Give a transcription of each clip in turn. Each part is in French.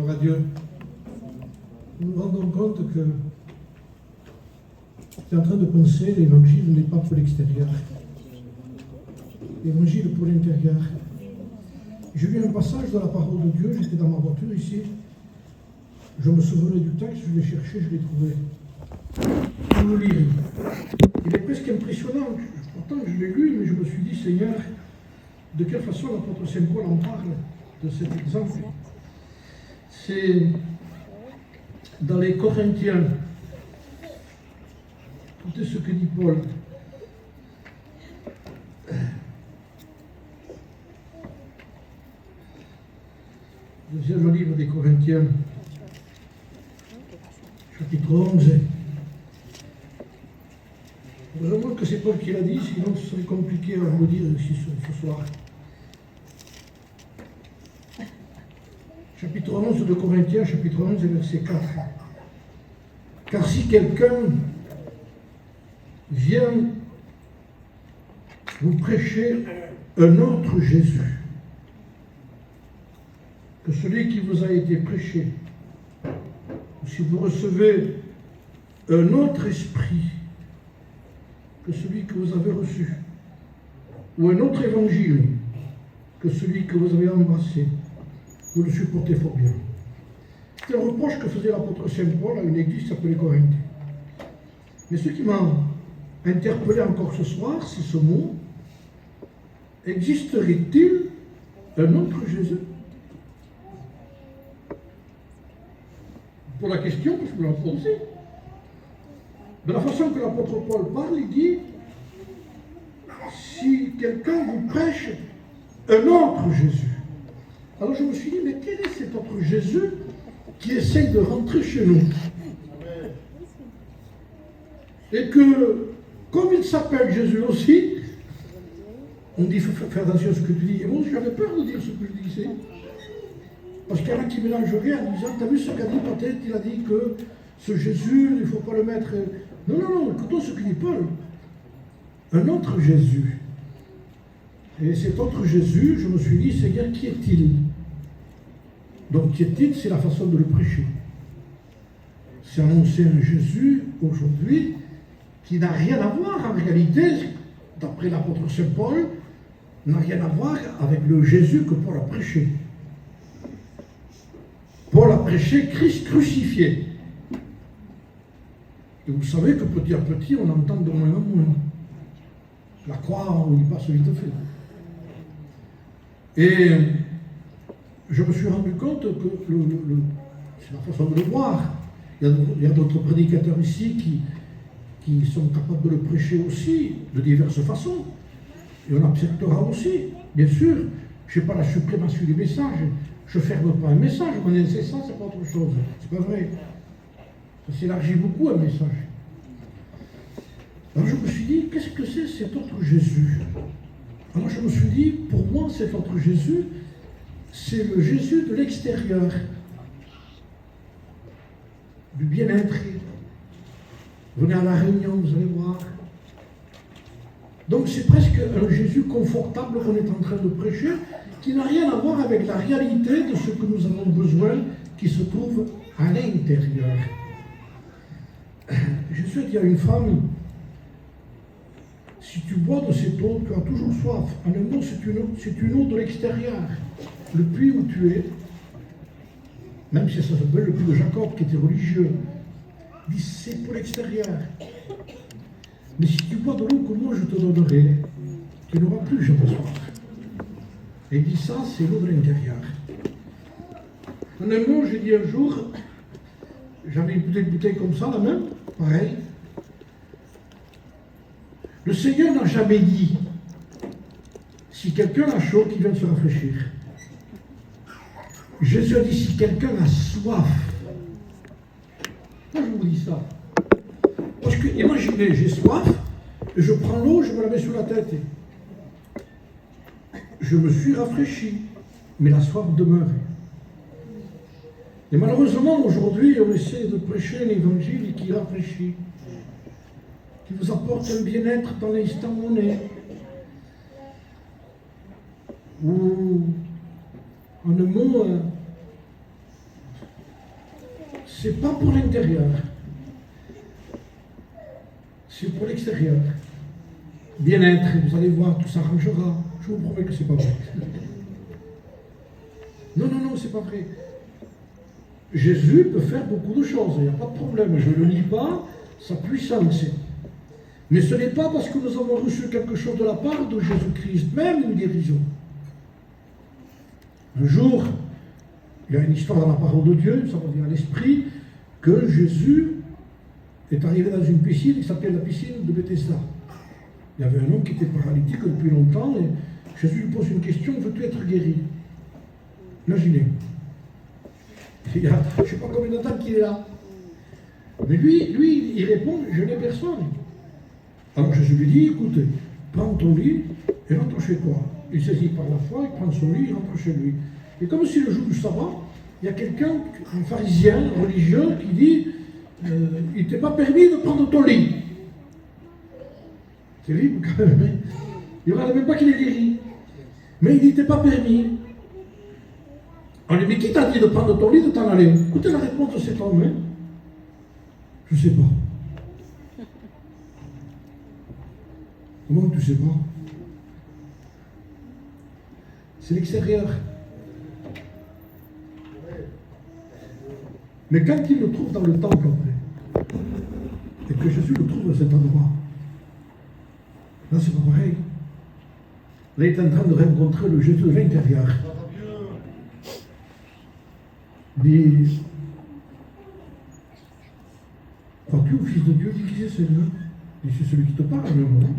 Gloire à Dieu. Nous nous rendons compte que tu es en train de penser l'évangile n'est pas pour l'extérieur. L'évangile pour l'intérieur. J'ai lu un passage dans la parole de Dieu, j'étais dans ma voiture ici. Je me souvenais du texte, je l'ai cherché, je l'ai trouvé. Je vous le lire. Il est presque impressionnant. Pourtant, je l'ai lu, mais je me suis dit, Seigneur, de quelle façon l'apôtre Saint Paul en parle de cet exemple. C'est dans les Corinthiens. Écoutez ce que dit Paul. Deuxième livre des Corinthiens, chapitre 11. Heureusement que c'est Paul qui l'a dit, sinon ce serait compliqué à vous dire ici ce soir. Chapitre 11 de Corinthiens, chapitre 11 et verset 4. Car si quelqu'un vient vous prêcher un autre Jésus que celui qui vous a été prêché, ou si vous recevez un autre esprit que celui que vous avez reçu, ou un autre évangile que celui que vous avez embrassé, vous le supportez fort bien. C'est un reproche que faisait l'apôtre Saint Paul à une église qui s'appelait Corinthe. Mais ce qui m'a interpellé encore ce soir, c'est ce mot. Existerait-il un autre Jésus? Pour la question, je peux la poser. De la façon que l'apôtre Paul parle, il dit, si quelqu'un vous prêche un autre Jésus. Alors je me suis dit, mais quel est cet autre Jésus qui essaye de rentrer chez nous? Et que, comme il s'appelle Jésus aussi, on dit, il faut faire attention à ce que tu dis. Et moi, j'avais peur de dire ce que je disais. Parce qu'il y en a qui mélangeraient en disant, t'as vu ce qu'a dit peut-être, il a dit que ce Jésus, il ne faut pas le mettre... Non, non, non, écoutons ce que dit Paul. Un autre Jésus. Et cet autre Jésus, je me suis dit, Seigneur, qui est-il? Donc, qui est-il? C'est la façon de le prêcher. C'est annoncer un Jésus, aujourd'hui, qui n'a rien à voir, en réalité, d'après l'apôtre Saint Paul, n'a rien à voir avec le Jésus que Paul a prêché. Paul a prêché Christ crucifié. Et vous savez que petit à petit, on entend de moins en moins. La croix, on y passe vite fait. Et je me suis rendu compte que c'est la façon de le voir. Il y a d'autres prédicateurs ici qui sont capables de le prêcher aussi, de diverses façons. Et on acceptera aussi, bien sûr. Je n'ai pas la suprématie du message. Je ne ferme pas un message. Mon incessant, c'est pas autre chose. C'est pas vrai. Ça s'élargit beaucoup un message. Alors je me suis dit, qu'est-ce que c'est cet autre Jésus? Alors je me suis dit, pour moi, cet autre Jésus, c'est le Jésus de l'extérieur, du bien-être. Venez à la réunion, vous allez voir. Donc c'est presque un Jésus confortable qu'on est en train de prêcher, qui n'a rien à voir avec la réalité de ce que nous avons besoin, qui se trouve à l'intérieur. Je sais qu'il y a une femme, si tu bois de cette eau, tu as toujours soif. En un mot, c'est une eau de l'extérieur. Le puits où tu es, même si ça s'appelle le puits de Jacob, qui était religieux, dit c'est pour l'extérieur. Mais si tu bois de l'eau que moi je te donnerai, tu n'auras plus jamais soif. Et il dit ça, c'est l'eau de l'intérieur. En un mot, j'ai dit un jour, j'avais une petite bouteille comme ça, la même, pareil. Le Seigneur n'a jamais dit, si quelqu'un a chaud, qu'il vient se rafraîchir. Jésus a dit, si quelqu'un a soif. Moi, je vous dis ça. Parce que, imaginez, j'ai soif, et je prends l'eau, je me la mets sur la tête. Je me suis rafraîchi, mais la soif demeure. Et malheureusement, aujourd'hui, on essaie de prêcher un évangile qui rafraîchit, qui vous apporte un bien-être dans l'instant où on est. Ou, en un mot, c'est pas pour l'intérieur. C'est pour l'extérieur. Bien-être, vous allez voir, tout s'arrangera. Je vous promets que c'est pas vrai. Non, c'est pas vrai. Jésus peut faire beaucoup de choses, il n'y a pas de problème. Je ne le nie pas, sa puissance. Mais ce n'est pas parce que nous avons reçu quelque chose de la part de Jésus-Christ, même une guérison. Un jour, il y a une histoire dans la parole de Dieu, ça va dire à l'esprit, que Jésus est arrivé dans une piscine qui s'appelait la piscine de Bethesda. Il y avait un homme qui était paralytique depuis longtemps et Jésus lui pose une question, veux-tu être guéri? Imaginez. Il y a, je ne sais pas combien de temps qu'il est là. Mais lui, il répond, je n'ai personne. Alors Jésus lui dit, écoute, prends ton lit et rentre chez toi. Il saisit par la foi, il prend son lit, il rentre chez lui. Et comme c'est le jour du sabbat, il y a quelqu'un, un pharisien, un religieux, qui dit, il ne t'est pas permis de prendre ton lit. C'est terrible quand même. Il ne regarde même pas qu'il est guéri. Mais il n'était pas permis. On lui dit, mais qui t'a dit de prendre ton lit, de t'en aller? Écoutez la réponse de cet homme. Hein? Je ne sais pas. Comment tu ne sais pas? C'est l'extérieur. Mais quand il le trouve dans le temple après, et que Jésus le trouve dans cet endroit, là c'est pas pareil. Là il est en train de rencontrer le Jésus de l'intérieur. Il dit, crois-tu au Fils de Dieu? Il dit, qui c'est celui-là? Il dit, c'est celui qui te parle, le moment.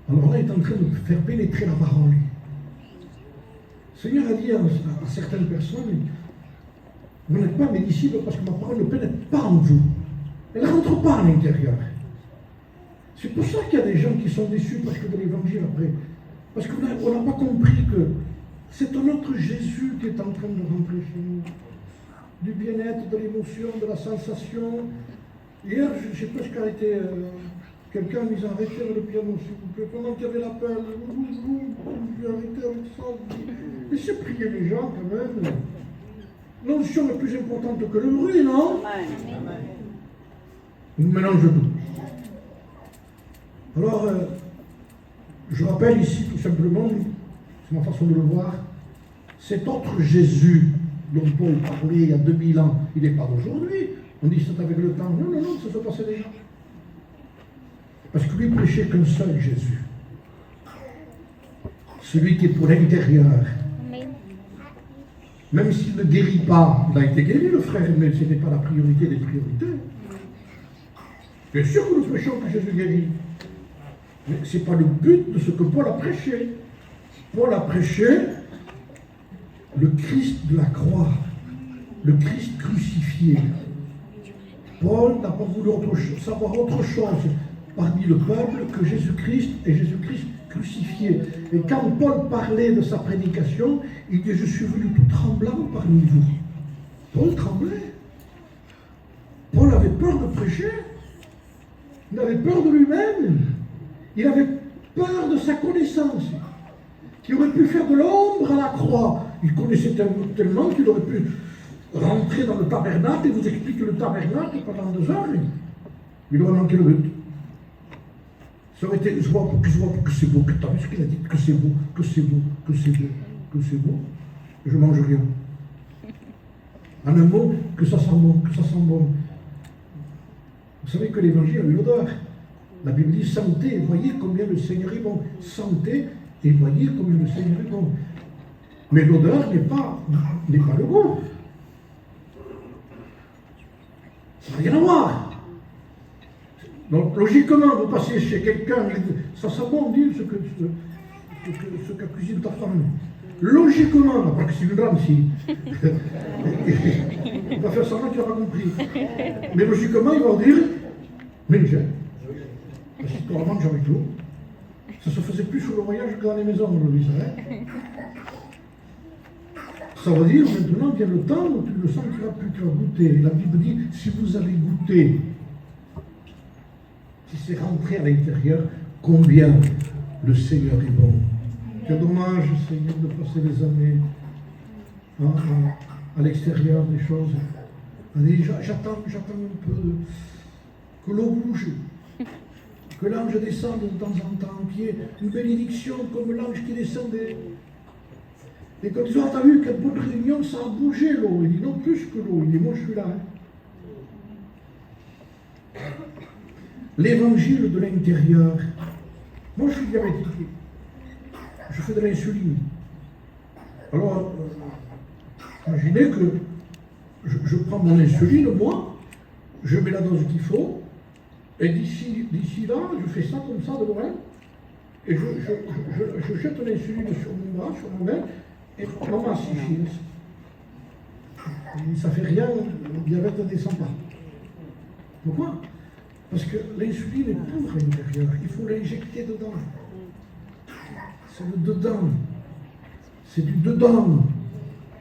Alors là, il est en train de faire pénétrer la parole. Le Seigneur a dit à certaines personnes, vous n'êtes pas mes disciples parce que ma parole ne pénètre pas en vous. Elle ne rentre pas à l'intérieur. C'est pour ça qu'il y a des gens qui sont déçus parce que de l'évangile après. Parce qu'on n'a pas compris que c'est un autre Jésus qui est en train de rentrer chez nous. Du bien-être, de l'émotion, de la sensation. Hier, je ne sais pas ce qu'a été... quelqu'un nous a arrêté avec le piano, s'il vous plaît. Pendant qu'il y avait l'appel, j'ai arrêté avec ça. Laissez prier les gens quand même. L'onction est plus importante que le bruit, non? On mélange tout. Alors, je rappelle ici tout simplement, c'est ma façon de le voir, cet autre Jésus dont Paul parlait il y a 2000 ans, il n'est pas d'aujourd'hui. On dit c'est avec le temps. Non, ça se passait déjà. Parce que lui prêchait qu'un seul Jésus. Celui qui est pour l'intérieur. Même s'il ne guérit pas, il a été guéri le frère, mais ce n'est pas la priorité des priorités. Bien sûr que nous prêchons que Jésus guérit. Mais ce n'est pas le but de ce que Paul a prêché. Paul a prêché le Christ de la croix, le Christ crucifié. Paul n'a pas voulu savoir autre chose parmi le peuple que Jésus-Christ et Jésus-Christ crucifié. Et quand Paul parlait de sa prédication, il dit, je suis venu tout tremblant parmi vous. Paul tremblait. Paul avait peur de prêcher. Il avait peur de lui-même. Il avait peur de sa connaissance. Qu'il aurait pu faire de l'ombre à la croix. Il connaissait tellement qu'il aurait pu rentrer dans le tabernacle et vous expliquer le tabernacle pendant 2 heures. Il aurait manqué le but. Ça aurait été, je vois que c'est beau, que tu as vu ce qu'il a dit, que c'est beau, que c'est beau, que c'est beau, que c'est beau. Je mange rien. En un mot, que ça sent bon, que ça sent bon. Vous savez que l'évangile a une odeur. La Bible dit sentez et voyez combien le Seigneur est bon. Sentez et voyez combien le Seigneur est bon. Mais l'odeur n'est pas le goût. Ça n'a rien à voir. Donc, logiquement, vous passez chez quelqu'un, ça sent bon, dit ce qu'a cuisiné ta femme. Logiquement, pas que c'est une drame, si. Il va faire semblant qu'il n'a pas compris. Mais logiquement, il va dire, mais j'ai. Parce qu'on la mange avec l'eau. Ça se faisait plus sur le voyage que dans les maisons, on le disait. Ça veut dire, maintenant, vient le temps où tu le sentiras plus, tu vas goûter. La Bible dit, si vous avez goûté, si c'est rentré à l'intérieur, combien le Seigneur est bon. Quel dommage, Seigneur, de passer les années à l'extérieur des choses. J'attends un peu que l'eau bouge, que l'ange descende de temps en temps, qu'il y ait une bénédiction comme l'ange qui descendait. Et quand ils ont entendu qu'à bonne réunion, ça a bougé l'eau. Il dit non, plus que l'eau. Il dit moi je suis là. L'évangile de l'intérieur. Moi je suis diabétique. Je fais de l'insuline. Alors, imaginez que je prends mon insuline, moi, je mets la dose qu'il faut, et d'ici là, je fais ça comme ça de loin, et je jette l'insuline sur mon bras, sur mon main, et maman s'y ça fait rien, le diabète ne descend pas. Pourquoi? Parce que l'insuline est pour l'intérieur, il faut l'injecter dedans. C'est le dedans. C'est du dedans,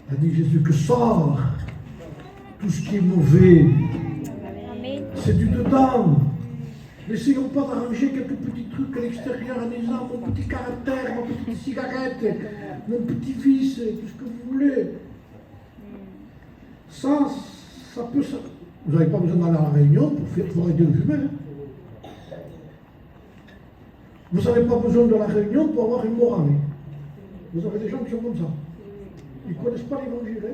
a dit Jésus, que sort tout ce qui est mauvais. C'est du dedans. N'essayons pas d'arranger quelques petits trucs à l'extérieur en disant mon petit caractère, ma petite cigarette, mon petit vice, tout ce que vous voulez. Ça peut... Vous n'avez pas besoin d'aller à la réunion pour aider le jumeau. Vous n'avez pas besoin de la réunion pour avoir une morale. Vous avez des gens qui sont comme ça. Ils ne connaissent pas l'évangile.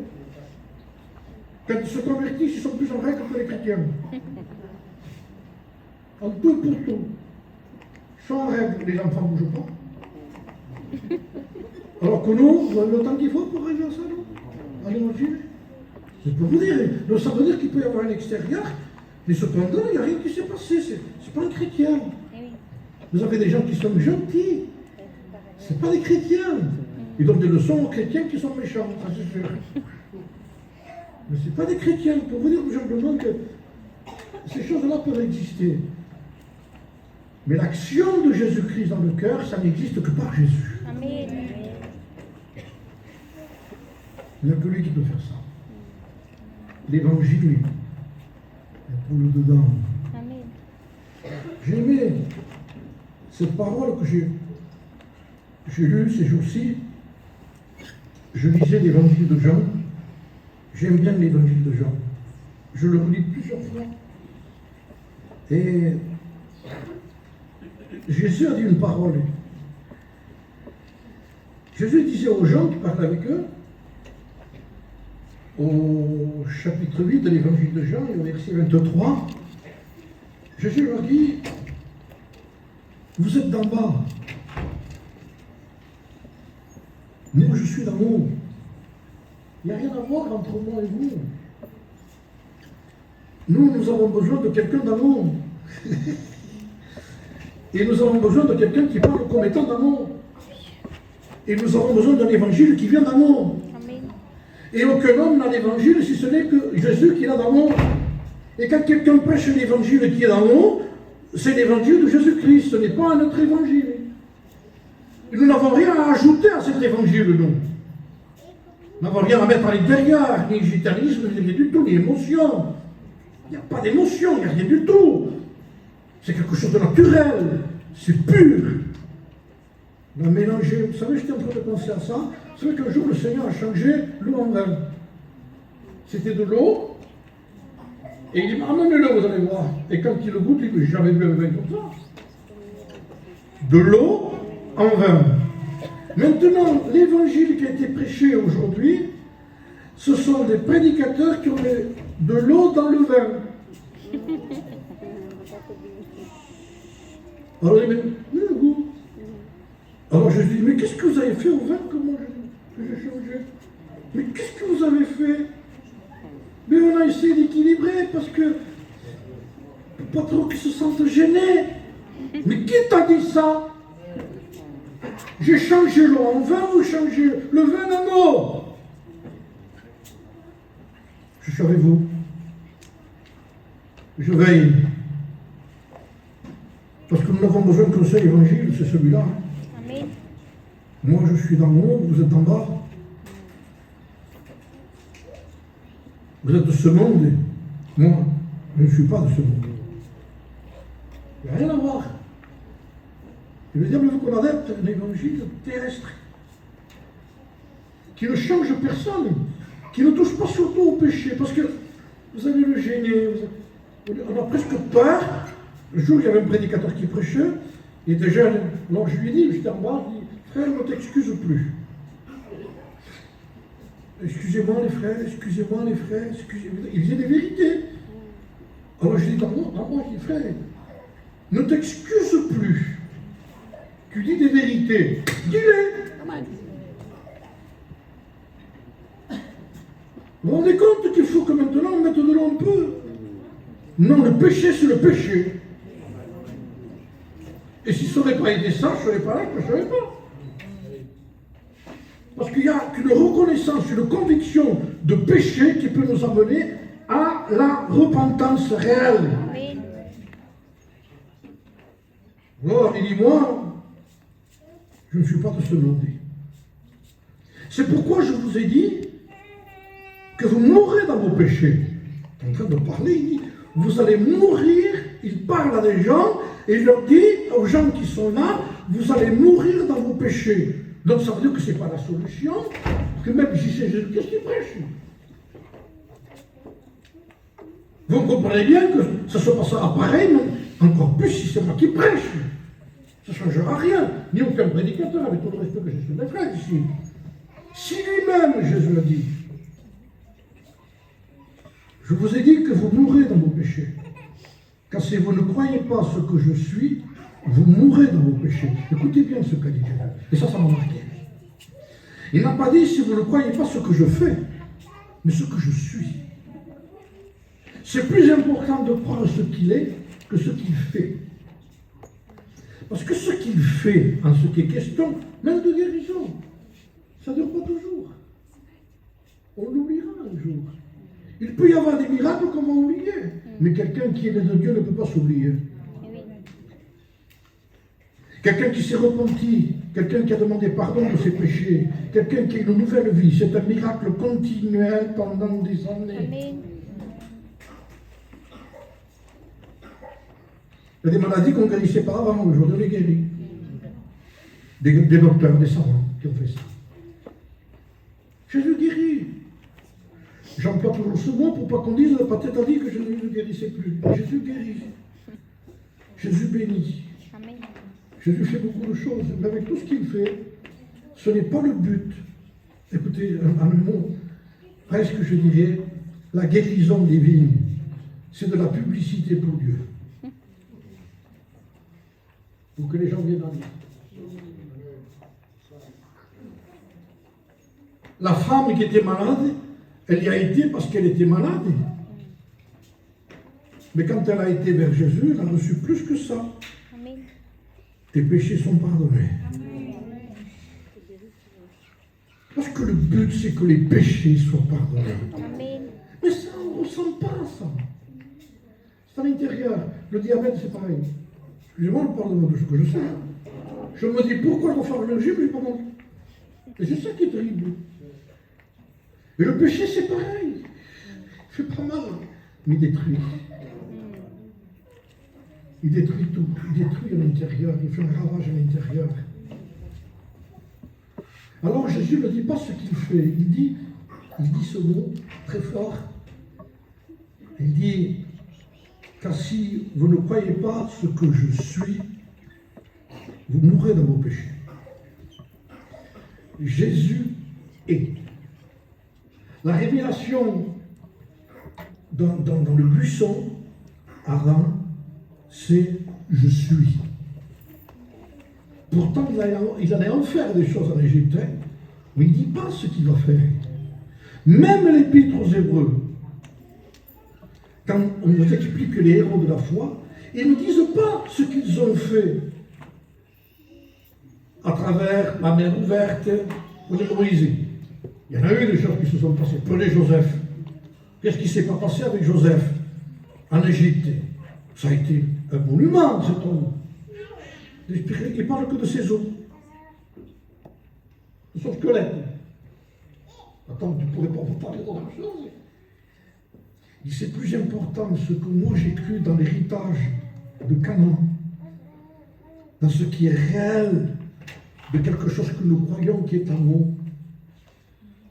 Quand ils se convertissent, ils sont plus en règle que les chrétiens. En tout pour tout. Sans règle, les enfants ne bougent pas. Alors que nous, on a le temps qu'il faut pour arriver à ça, non? À l'évangile. Je peux vous dire. Donc ça veut dire qu'il peut y avoir un extérieur, mais cependant, il n'y a rien qui s'est passé. Ce n'est pas un chrétien. Vous avez des gens qui sont gentils. Ce n'est pas des chrétiens. Ils donnent des leçons aux chrétiens qui sont méchants, ça c'est sûr. Mais ce n'est pas des chrétiens. Pour vous dire tout simplement que ces choses-là peuvent exister. Mais l'action de Jésus-Christ dans le cœur, ça n'existe que par Jésus. Amen. Il n'y a que lui qui peut faire ça. L'évangile est pour le dedans. Amen. J'ai aimé cette parole que j'ai lue ces jours-ci. Je lisais l'évangile de Jean. J'aime bien l'évangile de Jean. Je le relis plusieurs fois. Et Jésus a dit une parole. Jésus disait aux gens qui parlaient avec eux, au chapitre 8 de l'évangile de Jean, et au verset 23, Jésus leur dit, vous êtes d'en bas. Moi, je suis d'en haut. Il n'y a rien à voir entre moi et vous. Nous avons besoin de quelqu'un d'en haut. Et nous avons besoin de quelqu'un qui parle comme étant d'en haut. Et nous avons besoin d'un évangile qui vient d'en haut. Amen. Et aucun homme n'a l'évangile si ce n'est que Jésus qui est là d'en haut. Et quand quelqu'un prêche l'évangile qui est d'en haut, c'est l'évangile de Jésus-Christ, ce n'est pas un autre évangile. Et nous n'avons rien à ajouter à cet évangile, nous. Nous n'avons rien à mettre à l'intérieur, ni gitanisme, ni rien du tout, ni émotion. Il n'y a pas d'émotion, il n'y a rien du tout. C'est quelque chose de naturel, c'est pur. On a mélangé, vous savez, j'étais en train de penser à ça. Vous savez qu'un jour, le Seigneur a changé l'eau en vin. C'était de l'eau, et il dit, amenez-le, vous allez voir. Et quand il le goûte, il dit, j'ai jamais bu un vin comme ça. De l'eau en vin. Maintenant, l'évangile qui a été prêché aujourd'hui, ce sont des prédicateurs qui ont de l'eau dans le vin. Alors il dit, le goût. Alors je dis, mais qu'est-ce que vous avez fait au vin que moi j'ai changé? Mais qu'est-ce que vous avez fait? Mais on a essayé d'équilibrer parce que pas trop qu'ils se sentent gênés. Mais qui t'a dit ça? J'ai changé l'eau en vin ou changé le vin en eau? Je suis avec vous. Je veille. Parce que nous n'avons besoin qu'un seul évangile, c'est celui-là. Amen. Moi, je suis d'en haut, vous êtes d'en bas. Vous êtes de ce monde. Moi, je ne suis pas de ce monde. Il n'y a rien à voir. Le diable veut qu'on adepte un évangile terrestre qui ne change personne, qui ne touche pas surtout au péché, parce que vous allez le gêner, on a presque peur. Le jour, il y avait un prédicateur qui prêchait, il était jeune, alors je lui ai dit, j'étais en bas, je lui ai dit, frère, ne t'excuse plus. Excusez-moi les frères, excusez-moi les frères, excusez-moi. Il disait des vérités. Alors je dis dans moi, je dis, frère, ne t'excuse plus. Tu dis des vérités, dis-les. Vous vous rendez compte qu'il faut que maintenant on mette de l'eau un peu? Non, le péché, c'est le péché. Et si ça n'aurait pas été ça, je ne serais pas là, je ne serais pas. Parce qu'il n'y a qu'une reconnaissance, une conviction de péché qui peut nous amener à la repentance réelle. Amen. Alors, il dit, moi, je ne suis pas de ce monde. C'est pourquoi je vous ai dit que vous mourrez dans vos péchés. Il est en train de parler, il dit, vous allez mourir. Il parle à des gens et il leur dit aux gens qui sont là, vous allez mourir dans vos péchés. Donc ça veut dire que ce n'est pas la solution, que même si c'est Jésus, qu'est-ce qu'il prêche? Vous comprenez bien que ça se passera pareil, mais encore plus si c'est moi qui prêche. Ça ne changera rien, ni aucun prédicateur, avec tout le respect que j'ai sur les frères ici. Si lui-même, Jésus l'a dit, je vous ai dit que vous mourrez dans vos péchés. Car si vous ne croyez pas ce que je suis, vous mourrez dans vos péchés. Écoutez bien ce qu'a dit Jésus. Et ça m'a marqué. Il n'a pas dit si vous ne croyez pas ce que je fais, mais ce que je suis. C'est plus important de croire ce qu'il est que ce qu'il fait. Parce que ce qu'il fait, en ce qui est question, même de guérison, ça ne dure pas toujours. On l'oubliera un jour. Il peut y avoir des miracles qu'on va oublier. Mais quelqu'un qui est né de Dieu ne peut pas s'oublier. Quelqu'un qui s'est repenti, quelqu'un qui a demandé pardon de ses péchés, quelqu'un qui a une nouvelle vie, c'est un miracle continuel pendant des années. Amen. Il y a des maladies qu'on ne guérissait pas avant, aujourd'hui on les guérit. Des docteurs, des savants qui ont fait ça. Jésus guérit. J'emploie toujours ce mot pour pas qu'on dise, peut-être a dit que je ne guérissais plus. Jésus guérit. Jésus bénit. Amen. Jésus fait beaucoup de choses, mais avec tout ce qu'il fait, ce n'est pas le but. Écoutez, en un mot, presque je dirais, la guérison divine, c'est de la publicité pour Dieu. Pour que les gens viennent à lui. La femme qui était malade, elle y a été parce qu'elle était malade. Mais quand elle a été vers Jésus, elle a reçu plus que ça. Amen. Tes péchés sont pardonnés. Parce que le but, c'est que les péchés soient pardonnés. Amen. Mais ça, on ne ressent pas ça. C'est à l'intérieur. Le diabète, c'est pareil. Excusez-moi, je parle de ce que je sais. Je me dis, pourquoi je dois faire le régime, je n'ai pas mangé. Et c'est ça qui est terrible. Et le péché, c'est pareil. Il fait pas mal, mais il détruit. Il détruit tout. Il détruit à l'intérieur. Il fait un ravage à l'intérieur. Alors Jésus ne dit pas ce qu'il fait. Il dit ce mot très fort. Il dit, car si vous ne croyez pas ce que je suis, vous mourrez dans vos péchés. Jésus est. La révélation dans le buisson, Adam, c'est je suis. Pourtant, il allait en faire des choses en Égypte, mais il ne dit pas ce qu'il va faire. Même l'Épître aux Hébreux, quand on nous explique les héros de la foi, ils ne disent pas ce qu'ils ont fait à travers la mer ouverte ou les Moïse. Il y en a eu des choses qui se sont passées. Prenez Joseph. Qu'est-ce qui ne s'est pas passé avec Joseph en Égypte? Ça a été un monument, cet homme. Il ne parle que de ses os, de son squelette. Attends, tu ne pourrais pas vous parler d'autre chose. Il dit, c'est plus important ce que moi j'ai cru dans l'héritage de Canaan, dans ce qui est réel, de quelque chose que nous croyons qui est en nous.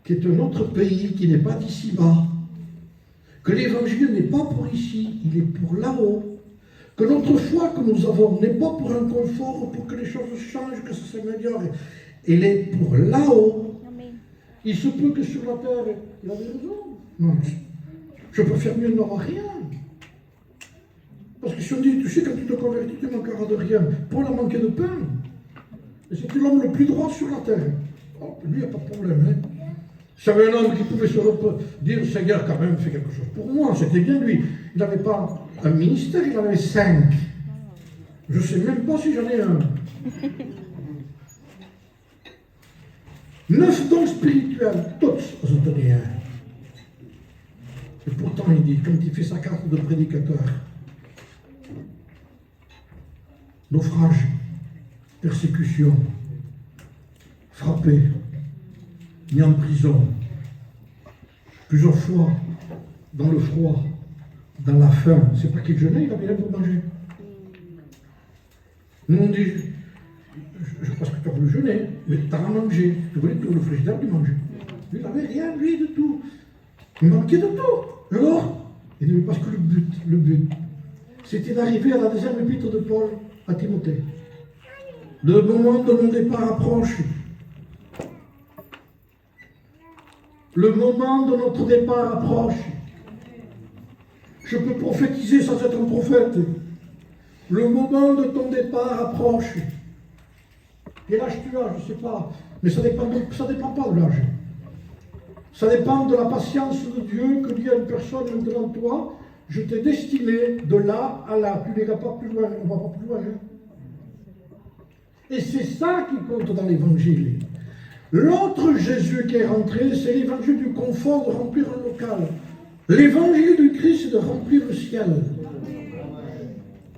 qui est un autre pays, qui n'est pas d'ici-bas, que l'évangile n'est pas pour ici, il est pour là-haut, que notre foi que nous avons n'est pas pour un confort, pour que les choses changent, que ça s'améliore, elle est pour là-haut. Amen. Il se peut que sur la terre, il avait raison. Non, je peux faire mieux, il n'aura rien. Parce que si on dit, tu sais, quand tu te convertis, tu manqueras de rien. Paul a manqué de pain. Et c'était l'homme le plus droit sur la terre. Oh, lui, il n'y a pas de problème. Hein. S'il y avait un homme qui pouvait se dire, Seigneur, quand même, fais quelque chose pour moi, c'était bien lui. Il n'avait pas un ministère, il en avait 5. Je ne sais même pas si j'en ai un. 9 dons spirituels, tous aux Antoniens. Et pourtant, il dit, quand il fait sa carte de prédicateur, naufrage, persécution, frappé, mis en prison, plusieurs fois, dans le froid, dans la faim. C'est pas qu'il jeûnait, il avait rien pour manger. Nous on dit, je pense que tu as voulu jeûner, mais tu as à manger. Tu voulais tout le frigidaire, tu mangeais. Lui, il n'avait rien, lui, de tout. Il manquait de tout. Alors, il dit, mais parce que le but, c'était d'arriver à la deuxième épître de Paul à Timothée. Le moment de mon départ approche. Le moment de notre départ approche. Je peux prophétiser sans être un prophète. Le moment de ton départ approche. Quel âge tu as, je ne sais pas. Mais ça dépend pas de l'âge. Ça dépend de la patience de Dieu que dit à une personne devant toi. Je t'ai destiné de là à là. Tu n'iras pas plus loin. On ne va pas plus loin. Hein. Et c'est ça qui compte dans l'évangile. L'autre Jésus qui est rentré, c'est l'évangile du confort de remplir un local. L'évangile du Christ, c'est de remplir le ciel.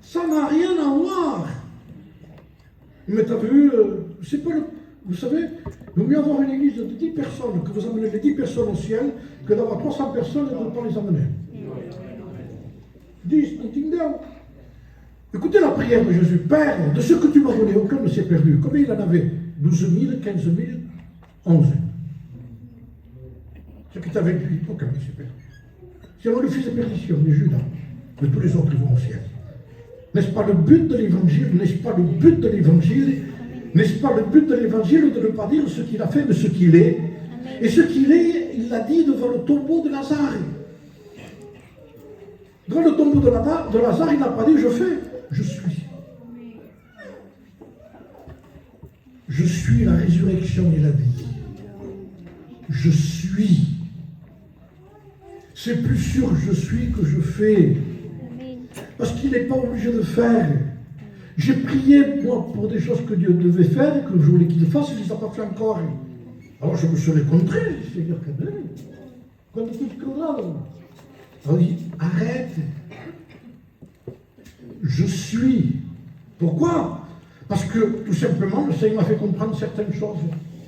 Ça n'a rien à voir. Mais tu as vu, c'est pas le... Vous savez, il vaut mieux avoir une église de 10 personnes, que vous amenez les 10 personnes au ciel, que d'avoir 300 personnes et de ne pas les amener. 10, nothing down. Écoutez la prière de Jésus. Père, de ce que tu m'as donné, aucun ne s'est perdu. Combien il en avait? 12 000, 15 000, 11 000. Ce qui est avec lui, aucun ne s'est perdu. C'est le fils de perdition, les Judas, mais tous les autres vont au ciel. N'est-ce pas le but de l'évangile? N'est-ce pas le but de l'évangile? N'est-ce pas le but de l'évangile de ne pas dire ce qu'il a fait, mais ce qu'il est? Et ce qu'il est, il l'a dit devant le tombeau de Lazare. Devant le tombeau de Lazare, il n'a pas dit je fais, je suis. Je suis la résurrection et la vie. Je suis. C'est plus sûr je suis que je fais. Parce qu'il n'est pas obligé de faire. J'ai prié, moi, pour des choses que Dieu devait faire, que je voulais qu'il fasse, il ne les a pas fait encore. Alors je me serais contré, Seigneur, quand tu es là, on dit, arrête. Je suis. Pourquoi? Parce que, tout simplement, le Seigneur m'a fait comprendre certaines choses.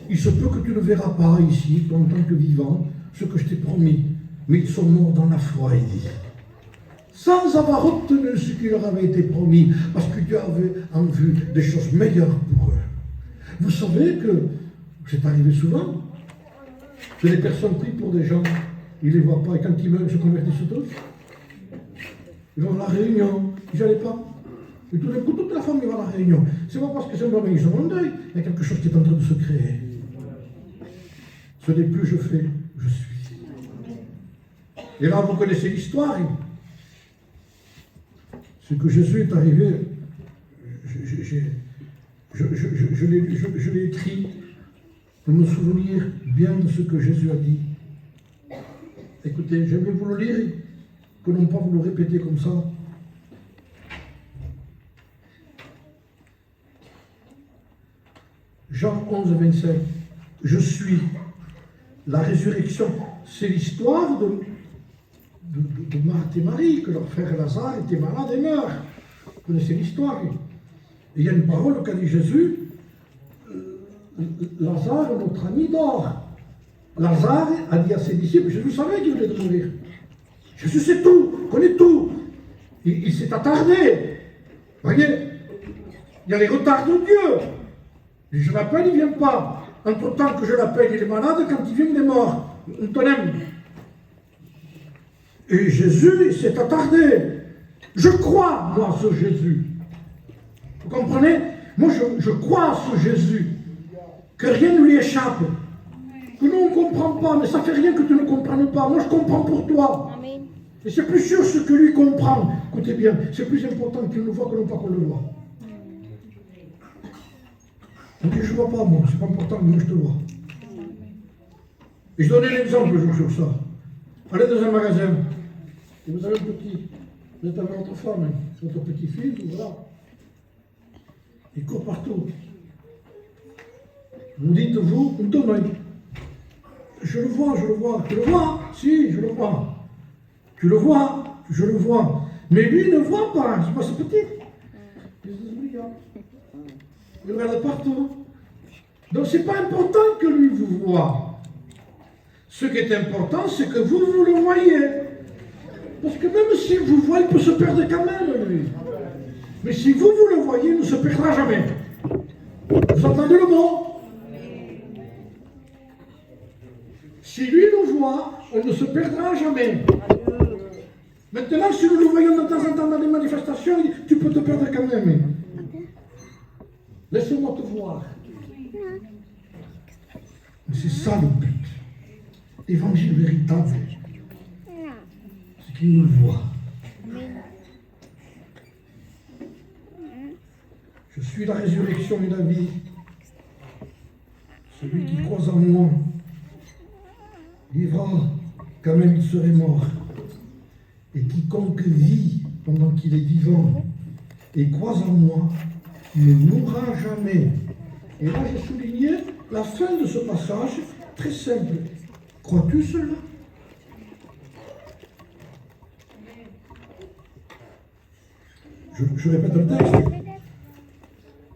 Il se peut que tu ne verras pas ici, en tant que vivant, ce que je t'ai promis. Mais ils sont morts dans la foi, il dit. Sans avoir obtenu ce qui leur avait été promis, parce que Dieu avait en vue des choses meilleures pour eux. Vous savez que, c'est arrivé souvent, que les personnes prient pour des gens, ils ne les voient pas, et quand ils meurent, ils se convertissent tous. Ils vont à la réunion, ils n'allaient pas. Et tout d'un coup, toute la famille va à la réunion. C'est pas parce que simplement ils sont en deuil, il y a quelque chose qui est en train de se créer. Ce n'est plus je fais, je suis. Et là, vous connaissez l'histoire. C'est que Jésus est arrivé, je l'ai écrit pour me souvenir bien de ce que Jésus a dit. Écoutez, j'aimerais vous le lire, que non pas vous le répéter comme ça. Jean 11, 25. Je suis la résurrection. C'est l'histoire de Marthe et Marie, que leur frère Lazare était malade et meurt. Vous connaissez l'histoire. Et il y a une parole qu'a dit Jésus, Lazare, notre ami, dort. Lazare a dit à ses disciples, Jésus savait qu'il venait de mourir. Jésus sait tout, connaît tout. Il s'est attardé. Vous voyez, il y a les retards de Dieu. Je l'appelle, il ne vient pas. entre-temps que je l'appelle, il est malade, quand il vient, il est mort. On t'en aime. Et Jésus, il s'est attardé. Je crois, moi, ce Jésus. Vous comprenez? Moi, je crois à ce Jésus. Que rien ne lui échappe. Que nous, on ne comprend pas, mais ça ne fait rien que tu ne comprennes pas. Moi, je comprends pour toi. Amen. Et c'est plus sûr ce que lui comprend. Écoutez bien, c'est plus important qu'il le voit que non pas qu'on le voit. On dit, je ne vois pas, moi, c'est pas important, mais moi, je te vois. Et je donne un exemple un jour sur ça. Allez dans un magasin, et vous avez un petit, vous êtes avec votre femme, votre petit-fils, voilà. Il court partout. Vous dites, vous, on donne. Je le vois, je le vois. Tu le vois? Si, je le vois. Tu le vois? Je le vois. Mais lui, il ne voit pas, c'est pas ce petit. Il regarde partout. Donc, ce n'est pas important que lui vous voit. Ce qui est important, c'est que vous le voyez. Parce que même s'il vous voit, il peut se perdre quand même, lui. Mais si vous le voyez, il ne se perdra jamais. Vous entendez le mot? Si lui le voit, on ne se perdra jamais. Maintenant, si nous le voyons de temps en temps dans des manifestations, tu peux te perdre quand même. Laisse-moi te voir. Mais c'est ça le but. L'évangile véritable, c'est qu'il nous voit. Je suis la résurrection et la vie. Celui qui croit en moi vivra quand même il serait mort. Et quiconque vit pendant qu'il est vivant et croit en moi ne mourra jamais. Et là, j'ai souligné la fin de ce passage, très simple. Crois-tu cela? Je répète le texte.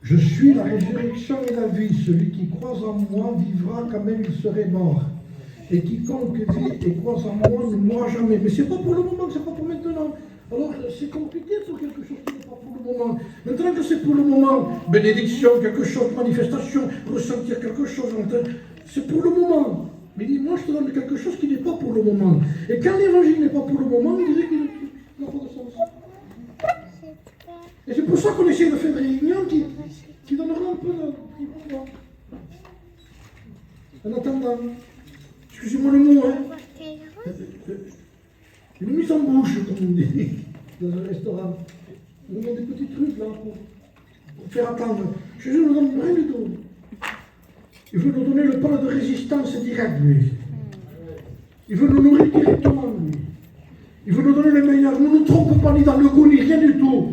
Je suis la résurrection et la vie. Celui qui croit en moi vivra quand même il serait mort. Et quiconque vit et croit en moi ne mourra jamais. Mais ce n'est pas pour le moment, ce n'est pas pour maintenant. Alors c'est compliqué pour quelque chose qui n'est pas pour le moment. Maintenant que c'est pour le moment, bénédiction, quelque chose, manifestation, ressentir quelque chose, c'est pour le moment. Mais il dit, moi je te donne quelque chose qui n'est pas pour le moment. Et quand l'évangile n'est pas pour le moment, il dirait qu'il n'a pas de sens. Et c'est pour ça qu'on essaie de faire des réunions qui donneront un peu de... En attendant, excusez-moi le mot, hein. Une mise en bouche, comme on dit, dans un restaurant. On donne des petits trucs là pour faire attendre. Chez eux, on ne donne rien du tout. Il veut nous donner le plan de résistance direct, lui. Il veut nous nourrir directement, lui. Il veut nous donner le meilleur. Ne nous trompe pas ni dans le goût, ni rien du tout.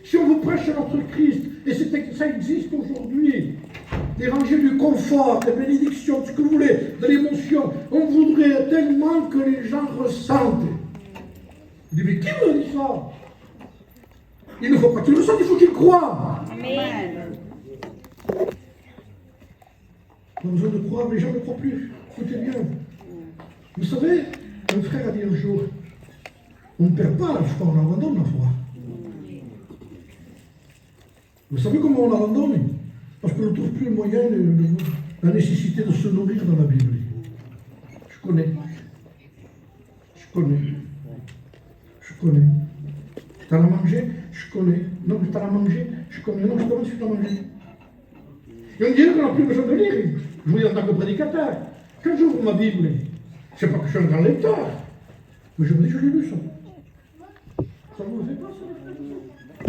Si on vous prêche notre Christ, et ça existe aujourd'hui, l'évangile du confort, des bénédictions, de ce que vous voulez, de l'émotion, on voudrait tellement que les gens ressentent. Il dit, mais qui me dit ça? Il ne faut pas qu'il ressente, il faut qu'il croie. Amen. On a besoin de croire, les gens ne croient plus. Écoutez bien. Vous savez, un frère a dit un jour, on ne perd pas la foi, on abandonne la foi. Vous savez comment on l'abandonne? Parce qu'on ne trouve plus le moyen, la nécessité de se nourrir dans la Bible. Je connais. T'as la mangé? Je connais. Non, mais t'as la mangé? Je connais. Non, je connais si tu l'as mangé. Et on dirait qu'on n'a plus besoin de lire. Je vous dis en tant que prédicateur. Quand j'ouvre ma Bible, c'est pas que je suis un grand lecteur, mais je me dis, je l'ai lu ça. Ça vous le fait pas,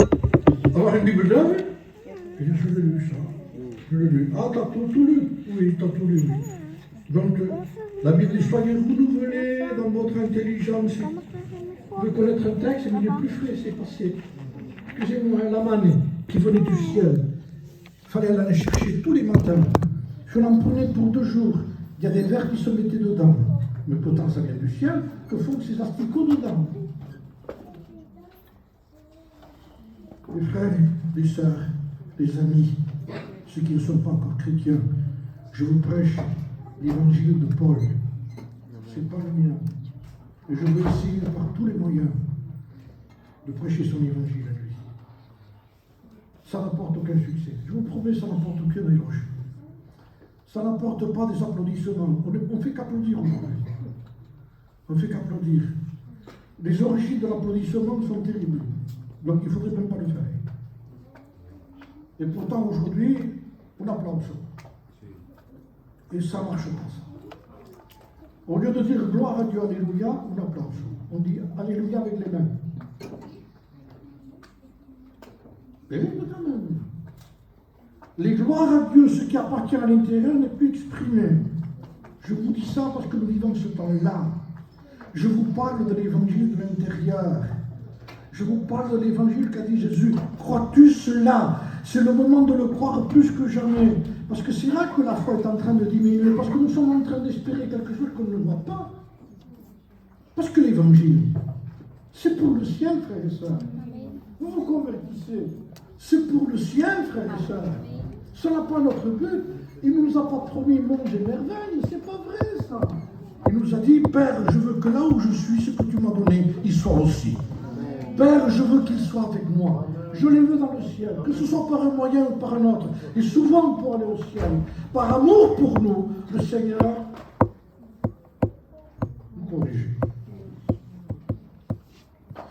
ça? Avoir une Bible neuve? Et je l'ai lu ça. Je l'ai lu. Ah, t'as tout lu? Oui, t'as tout lu. Donc, la Bible dit, soyez renouvelés dans votre intelligence. Vous pouvez connaître un texte, mais il est plus frais, c'est passé. Excusez-moi, la manne qui venait du ciel. Il fallait aller chercher tous les matins. Je l'en prenais pour 2 jours. Il y a des vers qui se mettaient dedans. Mais pourtant, ça vient du ciel. Que font ces asticots dedans? Les frères, les sœurs, les amis, ceux qui ne sont pas encore chrétiens, je vous prêche l'évangile de Paul. Ce n'est pas le mien. Et je veux essayer par tous les moyens de prêcher son évangile à lui. Ça n'apporte aucun succès. Je vous promets, ça n'apporte aucun éloge. ça n'apporte pas des applaudissements. On ne fait qu'applaudir aujourd'hui. On ne fait qu'applaudir. Les origines de l'applaudissement sont terribles. Donc il ne faudrait même pas le faire. Et pourtant aujourd'hui, on applaudit. Et ça ne marche pas ça. Au lieu de dire gloire à Dieu, alléluia, on applaudit. On dit alléluia avec les mains. Et quand même. Les gloires à Dieu, ce qui appartient à l'intérieur, n'est plus exprimé. Je vous dis ça parce que nous vivons ce temps-là. Je vous parle de l'évangile de l'intérieur. Je vous parle de l'évangile qu'a dit Jésus. Crois-tu cela? C'est le moment de le croire plus que jamais. Parce que c'est là que la foi est en train de diminuer. Parce que nous sommes en train d'espérer quelque chose qu'on ne voit pas. Parce que l'évangile, c'est pour le ciel, frères et sœurs. Vous vous convertissez. C'est pour le ciel, frères et sœurs. Ce n'est pas notre but. Il ne nous a pas promis monde et merveille. C'est pas vrai, ça. Il nous a dit, Père, je veux que là où je suis, ce que tu m'as donné, il soit aussi. Père, je veux qu'il soit avec moi. Je les veux dans le ciel, que ce soit par un moyen ou par un autre. Et souvent pour aller au ciel, par amour pour nous, le Seigneur nous corrige.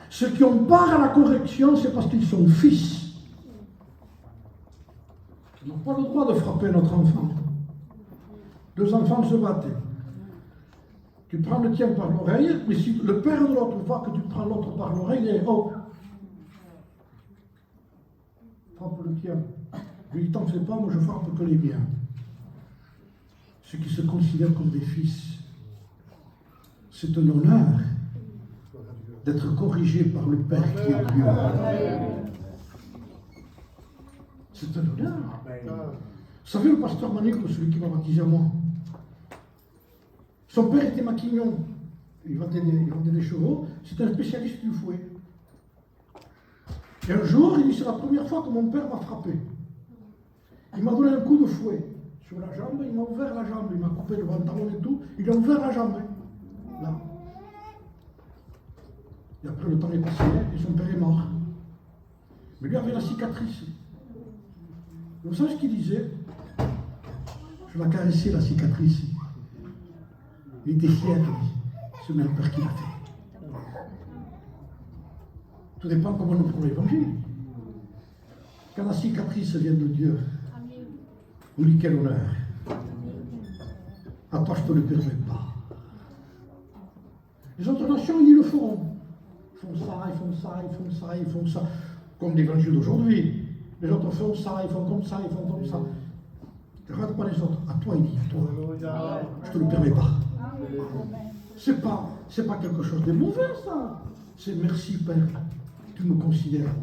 Ceux qui ont part à la correction, c'est parce qu'ils sont fils. Ils n'ont pas le droit de frapper notre enfant. Deux enfants se battent. Tu prends le tien par l'oreille, mais si le père de l'autre voit que tu prends l'autre par l'oreille, il est oh, frappe le tien. Lui, t'en fais pas, moi je frappe que les miens. Ceux qui se considèrent comme des fils, c'est un honneur d'être corrigé par le Père qui est Dieu. C'est un honneur. Vous savez, le pasteur Manico, celui qui m'a baptisé à moi, son père était maquignon. Il vendait des chevaux. C'était un spécialiste du fouet. Et un jour, il dit, c'est la première fois que mon père m'a frappé. Il m'a donné un coup de fouet sur la jambe, il m'a ouvert la jambe, il m'a coupé le pantalon et tout, il a ouvert la jambe. Là. Et après, le temps est passé et son père est mort. Mais lui avait la cicatrice. Vous savez ce qu'il disait? Je vais caresser la cicatrice. Il était fier, lui, ce même père qu'il a fait. Tout dépend comment nous prenons l'évangile. Quand la cicatrice vient de Dieu, on dit quel honneur. À toi, je ne te le permets pas. Les autres nations, ils le feront. Ils font ça, ils font ça, ils font ça, ils font ça. Comme l'évangile d'aujourd'hui. Les autres font ça, ils font comme ça, ils font comme ça. Ne regarde pas les autres. À toi, il dit, à toi. Je ne te le permets pas. C'est pas quelque chose de mauvais, ça. C'est merci, Père. Tu me considères.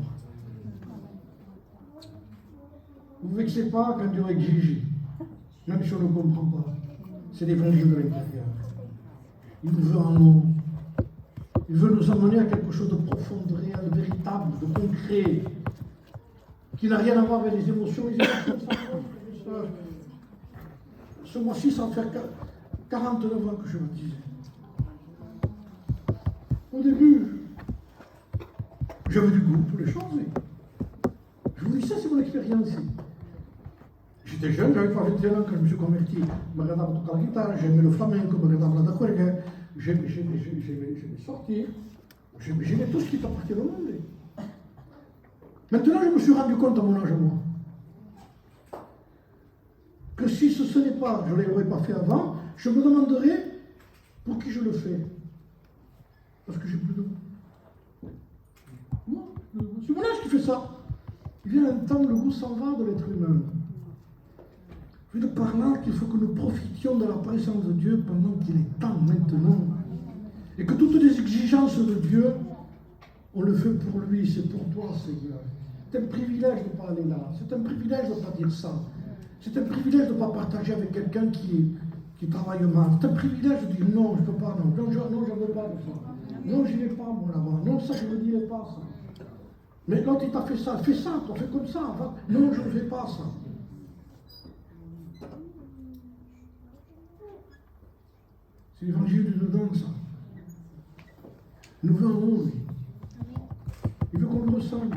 Vous ne vexez pas quand Dieu exige. Même si on ne comprend pas. C'est l'évangile de l'intérieur. Il veut en nous. Il veut nous amener à quelque chose de profond, de réel, de véritable, de concret, qui n'a rien à voir avec les émotions. Les émotions, ce mois-ci, ça va faire 49 ans que je me disais. Au début, j'avais du goût pour les choses. Je vous dis ça, c'est mon expérience. J'étais jeune, j'avais pas 21 ans quand je me suis converti. Je me regardais tocar la guitare, j'aimais le flamenco, je me regardais la cueca, j'aimais sortir, j'aimais tout ce qui t'appartient au monde. Maintenant, je me suis rendu compte à mon âge, moi, que si ce n'est pas, je ne l'aurais pas fait avant, je me demanderais pour qui je le fais. Parce que j'ai plus de goût. Moi, c'est mon âge qui fait ça. Il y a un temps, le goût s'en va de l'être humain. Je veux dire par là qu'il faut que nous profitions de la présence de Dieu pendant qu'il est temps maintenant. Et que toutes les exigences de Dieu, on le fait pour lui, c'est pour toi, Seigneur. C'est un privilège de ne pas aller là. C'est un privilège de ne pas dire ça. C'est un privilège de ne pas partager avec quelqu'un qui travaille mal. C'est un privilège de dire non, je ne peux pas, non, je ne veux pas de ça. Non, je n'y vais pas, moi, là-bas. Non, ça, je ne dirai pas, ça. Mais quand il t'a fait ça, fais ça, toi, fais comme ça. Va. Non, je ne fais pas ça. C'est l'évangile de dedans, ça. Il nous veut en nous, lui. Il veut qu'on le ressemble.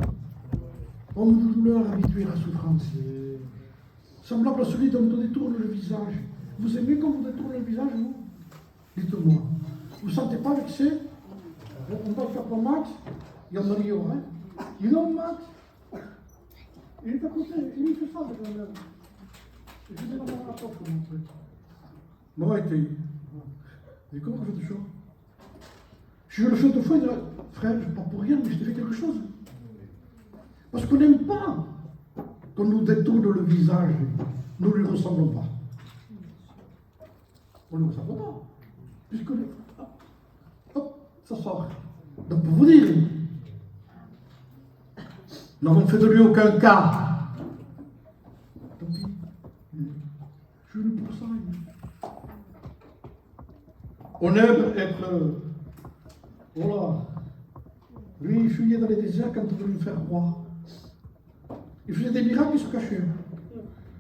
Homme de douleur, habitué à la souffrance. semblable à celui dont on détourne le visage. Vous aimez quand vous détournez le visage, vous? Dites-moi. Vous ne vous sentez pas vexé? On va faire pour Max. Il y en a Rio, hein? You know Max? Il est à côté, il me fait ça avec la même. Je vais dans mon rapport pour montrer. Non, il était. Et comment vous faites ça? Je le fais deux fois, il dit, frère, je ne pas pour rien, mais je t'ai fait quelque chose. Parce qu'on n'aime pas qu'on nous détourne le visage. Nous ne lui ressemblons pas. On ne lui ressemble pas. Puisque, hop, ça sort. Donc, pour vous dire, nous n'avons fait de lui aucun cas. Tant pis. Je ne pour ça. On aime être. Voilà. Lui, il fuyait dans les déserts quand on voulait le faire roi. Il faisait des miracles, il se cachait.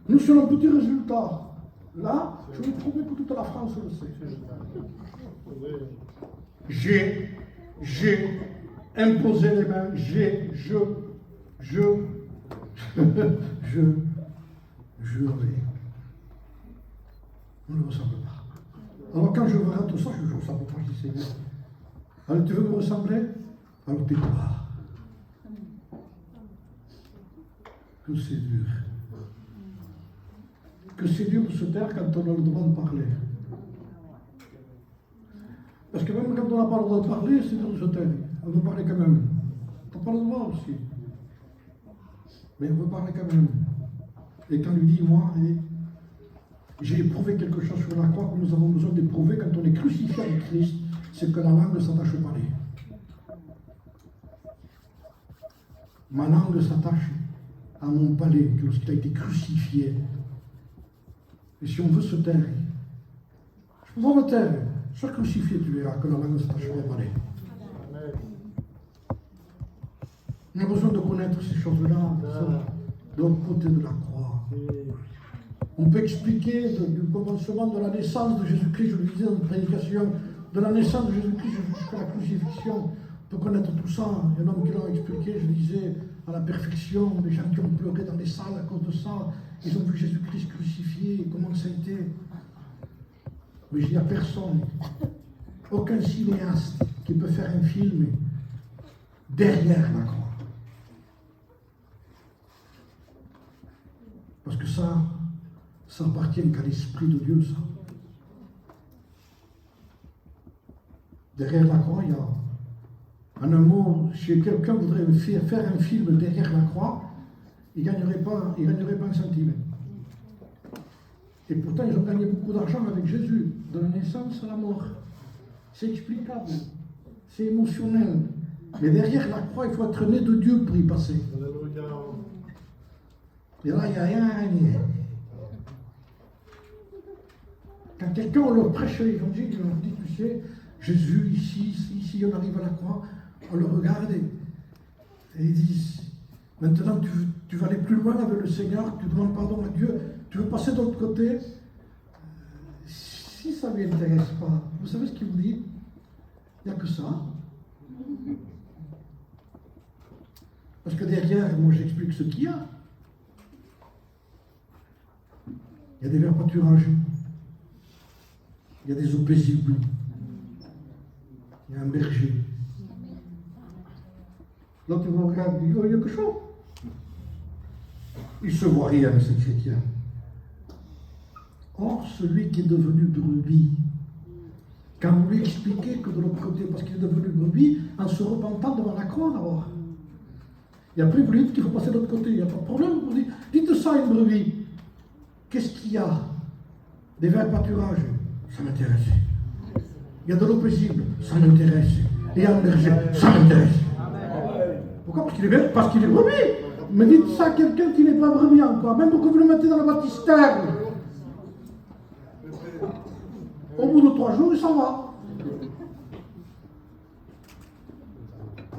Nous, sur un petit résultat. Là, je vais prouver que toute la France le sait. J'ai imposé les mains, je on ne ressemble pas. Alors quand je verrai tout ça, je ne ressemble pas, je dis Seigneur. Alors tu veux me ressembler? Alors tais-toi. Que c'est dur. Que c'est dur de se taire quand on a le droit de parler. Parce que même quand on n'a pas le droit de parler, c'est dur de se taire. On veut parler quand même. On n'a pas le droit aussi. Mais on veut parler quand même. Et quand lui dit, moi, j'ai éprouvé quelque chose sur la croix que nous avons besoin d'éprouver quand on est crucifié avec Christ, c'est que la langue s'attache au palais. Ma langue s'attache à mon palais lorsqu'il a été crucifié. Et si on veut se taire, je peux pas me taire. Sois crucifié, tu verras que la langue s'attache au palais. On a besoin de connaître ces choses-là, de l'autre côté de la croix. On peut expliquer du commencement de la naissance de Jésus-Christ, je le disais dans une prédication, de la naissance de Jésus-Christ jusqu'à la crucifixion. On peut connaître tout ça. Il y a un homme qui l'a expliqué, je le disais, à la perfection, des gens qui ont pleuré dans les salles à cause de ça. Ils ont vu Jésus-Christ crucifié, comment ça a été. Mais il n'y a personne, aucun cinéaste qui peut faire un film derrière la croix. Parce que ça appartient qu'à l'Esprit de Dieu, ça. Derrière la croix, il y a, en un mot, si quelqu'un voudrait faire un film derrière la croix, il ne gagnerait pas un centime. Et pourtant, ils ont gagné beaucoup d'argent avec Jésus, de la naissance à la mort. C'est explicable, c'est émotionnel. Mais derrière la croix, il faut être né de Dieu pour y passer. Et là, il n'y a rien à gagner. Quand quelqu'un, on leur prêche l'évangile, on leur dit, tu sais, Jésus, ici, on arrive à la croix, on le regarde et ils disent, maintenant tu vas aller plus loin avec le Seigneur, tu demandes pardon à Dieu, tu veux passer de l'autre côté. Si ça ne lui intéresse pas, vous savez ce qu'il vous dit? Il n'y a que ça. Parce que derrière, moi j'explique ce qu'il y a. Il y a des vers pâturages. Il y a des eaux paisibles. Il y a un berger. L'autre vous regarde et dit, oh, il y a que chaud. Il ne se voit rien, ces chrétiens. Or, celui qui est devenu brebis, quand vous lui expliquez que de l'autre côté, parce qu'il est devenu brebis, en se repentant devant la croix d'abord. Et après, vous lui dites qu'il faut passer de l'autre côté. Il n'y a pas de problème. Vous dites ça à une brebis. Qu'est-ce qu'il y a? Des verts pâturages, ça m'intéresse. Il y a de l'eau paisible, ça m'intéresse. Et il y a un berger, ça m'intéresse. Pourquoi? Parce qu'il est brebis. Mais dites ça à quelqu'un qui n'est pas brebis encore, même pour que vous le mettez dans le baptistère. Au bout de 3 jours, il s'en va.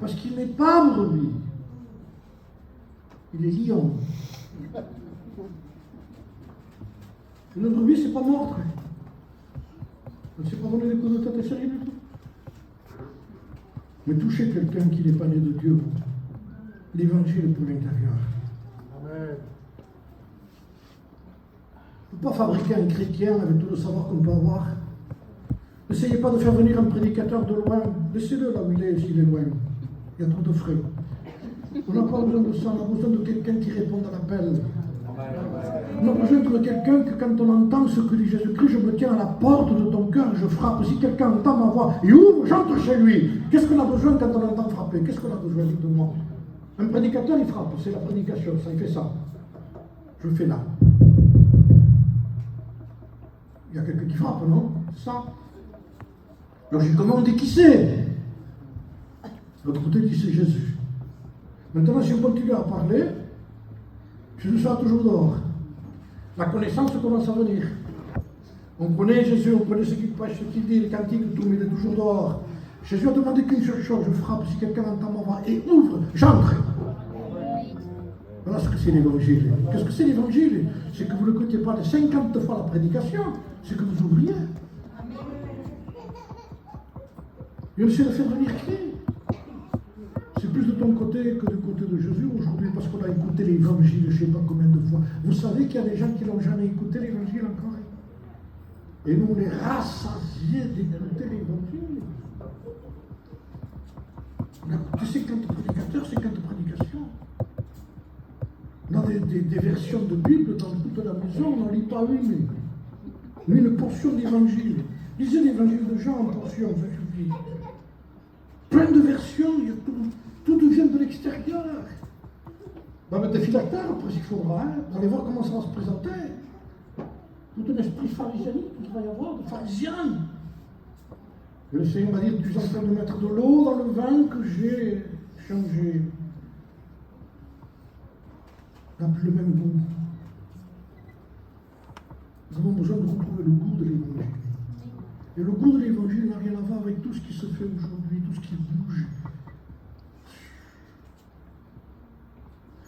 Parce qu'il n'est pas brebis. Il est lion. Une brebis, c'est pas mordre. On ne s'est pas donné des coups de tête sérieux du tout. Mais toucher quelqu'un qui n'est pas né de Dieu, l'évangile est pour l'intérieur. Amen. pas fabriquer un chrétien avec tout le savoir qu'on peut avoir. N'essayez pas de faire venir un prédicateur de loin. Laissez-le là où il est, s'il est loin. Il y a trop de frais. On n'a pas besoin de ça, on a besoin de quelqu'un qui réponde à l'appel. On a besoin de quelqu'un que quand on entend ce que dit Jésus-Christ, je me tiens à la porte de ton cœur et je frappe. Si quelqu'un entend ma voix, il ouvre, j'entre chez lui. Qu'est-ce qu'on a besoin quand on entend frapper? Qu'est-ce qu'on a besoin de moi? Un prédicateur, il frappe, c'est la prédication, ça, il fait ça. Je le fais là. Il y a quelqu'un qui frappe, non? C'est ça. Logiquement, on dit qui c'est? L'autre côté dit c'est Jésus. Maintenant, si on continue à parler, Jésus sera toujours dehors. La connaissance commence à venir. On connaît Jésus, on connaît ce qu'il prêche, ce qu'il dit, les cantiques, tout, mais il est toujours dehors. Jésus a demandé qu'une seule chose, je frappe, si quelqu'un entend ma voix et ouvre, j'entre. Voilà ce que c'est l'évangile. Qu'est-ce que c'est l'évangile? C'est que vous n'écoutez pas les 50 fois la prédication, c'est que vous ouvriez. Et on essaie de faire venir qui? C'est plus de ton côté que du côté de Jésus aujourd'hui, parce qu'on a écouté l'évangile, je ne sais pas combien de fois. Vous savez qu'il y a des gens qui n'ont jamais écouté l'évangile encore. Et nous, on est rassasiés d'écouter l'évangile. On a écouté 50 prédicateurs, 50 prédications. On a des versions de Bible dans toute la maison, on n'en lit pas une. Mais une portion d'évangile. Lisez l'évangile de Jean en portion, ça suffit. Plein de versions, il y a tout vient de l'extérieur. On va mettre des phylactères après s'il faudra, hein. Vous allez voir comment ça va se présenter. Tout un esprit pharisianique qu'il va y avoir, de pharisiens. Et le Seigneur m'a dit, tu es en train de mettre de l'eau dans le vin que j'ai changé. Il n'a plus le même goût. Nous avons besoin de retrouver le goût de l'évangile. Et le goût de l'évangile n'a rien à voir avec tout ce qui se fait aujourd'hui, tout ce qui bouge.